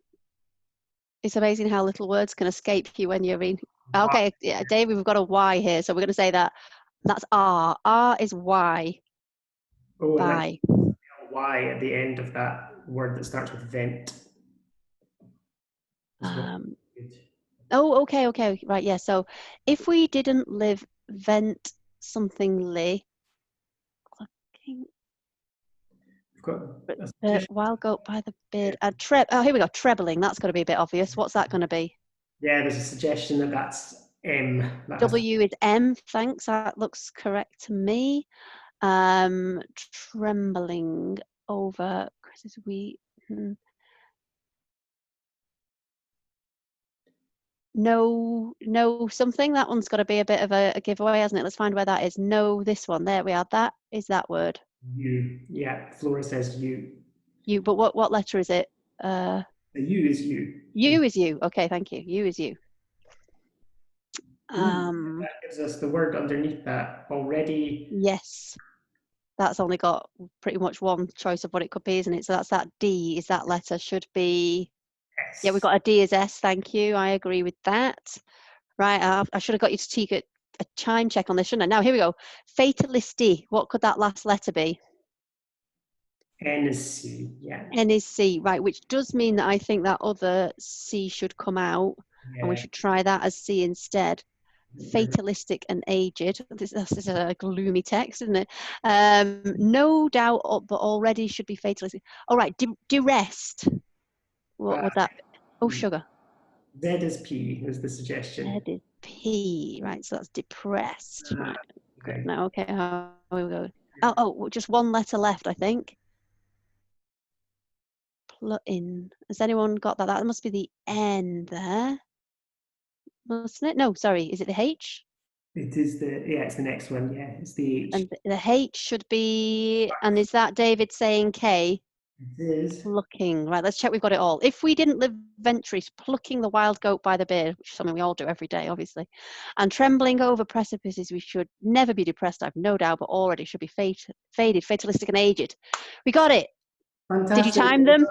little words can escape you when you're in. Okay, yeah, David, we've got a Y here, so we're going to say that. That's R. R is Y. oh, and then By. Y at the end of that word that starts with vent as well. Um, oh, okay, right, yeah. So if we didn't live vent somethingly, clucking, We've got a the suggestion. wild goat by the beard. Yeah, Oh, here we go. Trebling. That's got to be a bit obvious. What's that going to be? yeah, there's a suggestion that that's M. That has W is M. Thanks. That looks correct to me. Trembling over Chris's we. No something. That one's got to be a bit of a giveaway, hasn't it? Let's find where that is. No, this one. There we are. That is that word. U. Yeah, Flora says U. You. But what letter is it? The U is U. U is you. Okay, thank you. U is you. Ooh, that gives us the word underneath that already. Yes. That's only got pretty much one choice of what it could be, isn't it? So that's that D. Is that letter should be? Yeah, we've S. got a D as S. Thank you. I agree with that. Right. I should have got you to take a chime check on this, shouldn't I? Now here we go. Fatalisty. What could that last letter be? N is C. Yeah. N is C, right, which does mean that I think that other C should come out and we Yeah. should try that as C instead. Fatalistic and aged. This is a gloomy text, isn't it? No doubt, but already should be fatalistic. All right, duressed. What would that be? Oh, sugar. Z is P is the suggestion. That is P, right? So that's depressed, right? Good. Okay. Now, okay, how we go? Oh, just one letter left, I think. Plug-in. Has anyone got that? That must be the N there, mustn't it? No, sorry. Is it the H? It is it's the next one. Yeah, it's the H. And the H should be, and is that David saying K? It is. Plucking. Right, let's check we've got it all. If we didn't live ventries, plucking the wild goat by the beard, which is something we all do every day, obviously, and trembling over precipices, we should never be depressed, I've no doubt, but already should be faded, fatalistic, and aged. We got it. Did you Fantastic. time them?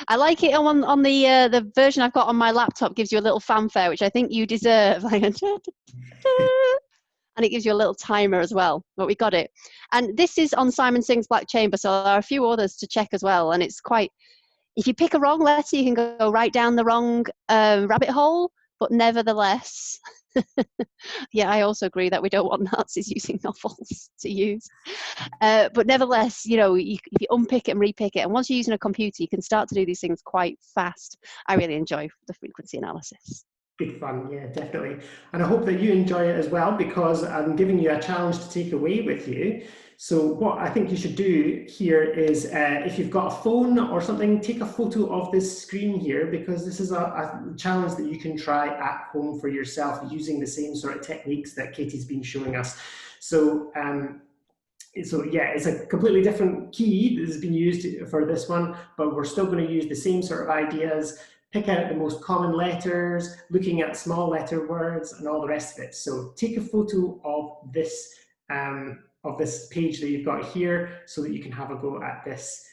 I like it on the version I've got on my laptop gives you a little fanfare, which I think you deserve. And it gives you a little timer as well, but we got it. And this is on Simon Singh's Black Chamber, so there are a few others to check as well. And it's quite, if you pick a wrong letter, you can go right down the wrong rabbit hole. but nevertheless, yeah, I also agree that we don't want Nazis using novels to use. But nevertheless, you know, if you unpick it and repick it, and once you're using a computer, you can start to do these things quite fast. I really enjoy the frequency analysis. Good fun, yeah, definitely. And I hope that you enjoy it as well, because I'm giving you a challenge to take away with you. So what I think you should do here is, if you've got a phone or something, take a photo of this screen here, because this is a challenge that you can try at home for yourself using the same sort of techniques that Katie's been showing us. So yeah, it's a completely different key that has been used for this one, but we're still going to use the same sort of ideas, pick out the most common letters, looking at small letter words and all the rest of it. So take a photo of this page that you've got here so that you can have a go at this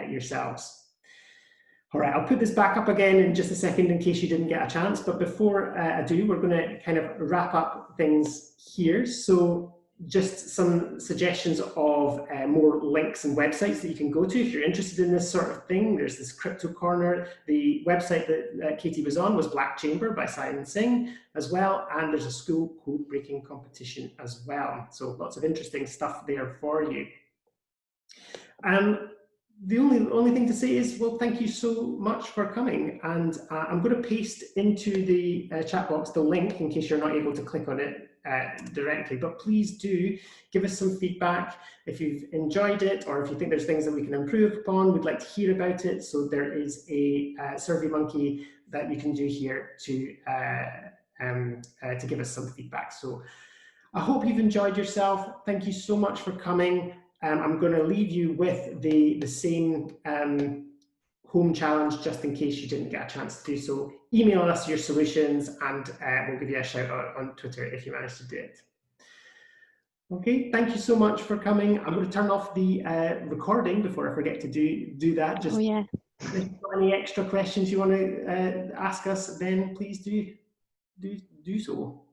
yourselves. All right, I'll put this back up again in just a second in case you didn't get a chance, but before I do, we're going to kind of wrap up things here. So just some suggestions of more links and websites that you can go to if you're interested in this sort of thing. There's this Crypto Corner. The website that Katie was on was Black Chamber by Simon Singh as well, and there's a school code breaking competition as well. So lots of interesting stuff there for you. The only thing to say is, well, thank you so much for coming, and I'm going to paste into the chat box the link in case you're not able to click on it directly, but please do give us some feedback if you've enjoyed it, or if you think there's things that we can improve upon. We'd like to hear about it. So there is a SurveyMonkey that you can do here to give us some feedback. So I hope you've enjoyed yourself. Thank you so much for coming. I'm going to leave you with the same home challenge, just in case you didn't get a chance to do so. Email us your solutions, and we'll give you a shout out on Twitter if you manage to do it. Okay, thank you so much for coming. I'm going to turn off the recording before I forget to do that. Just, if you've got any extra questions you want to ask us, then please do so.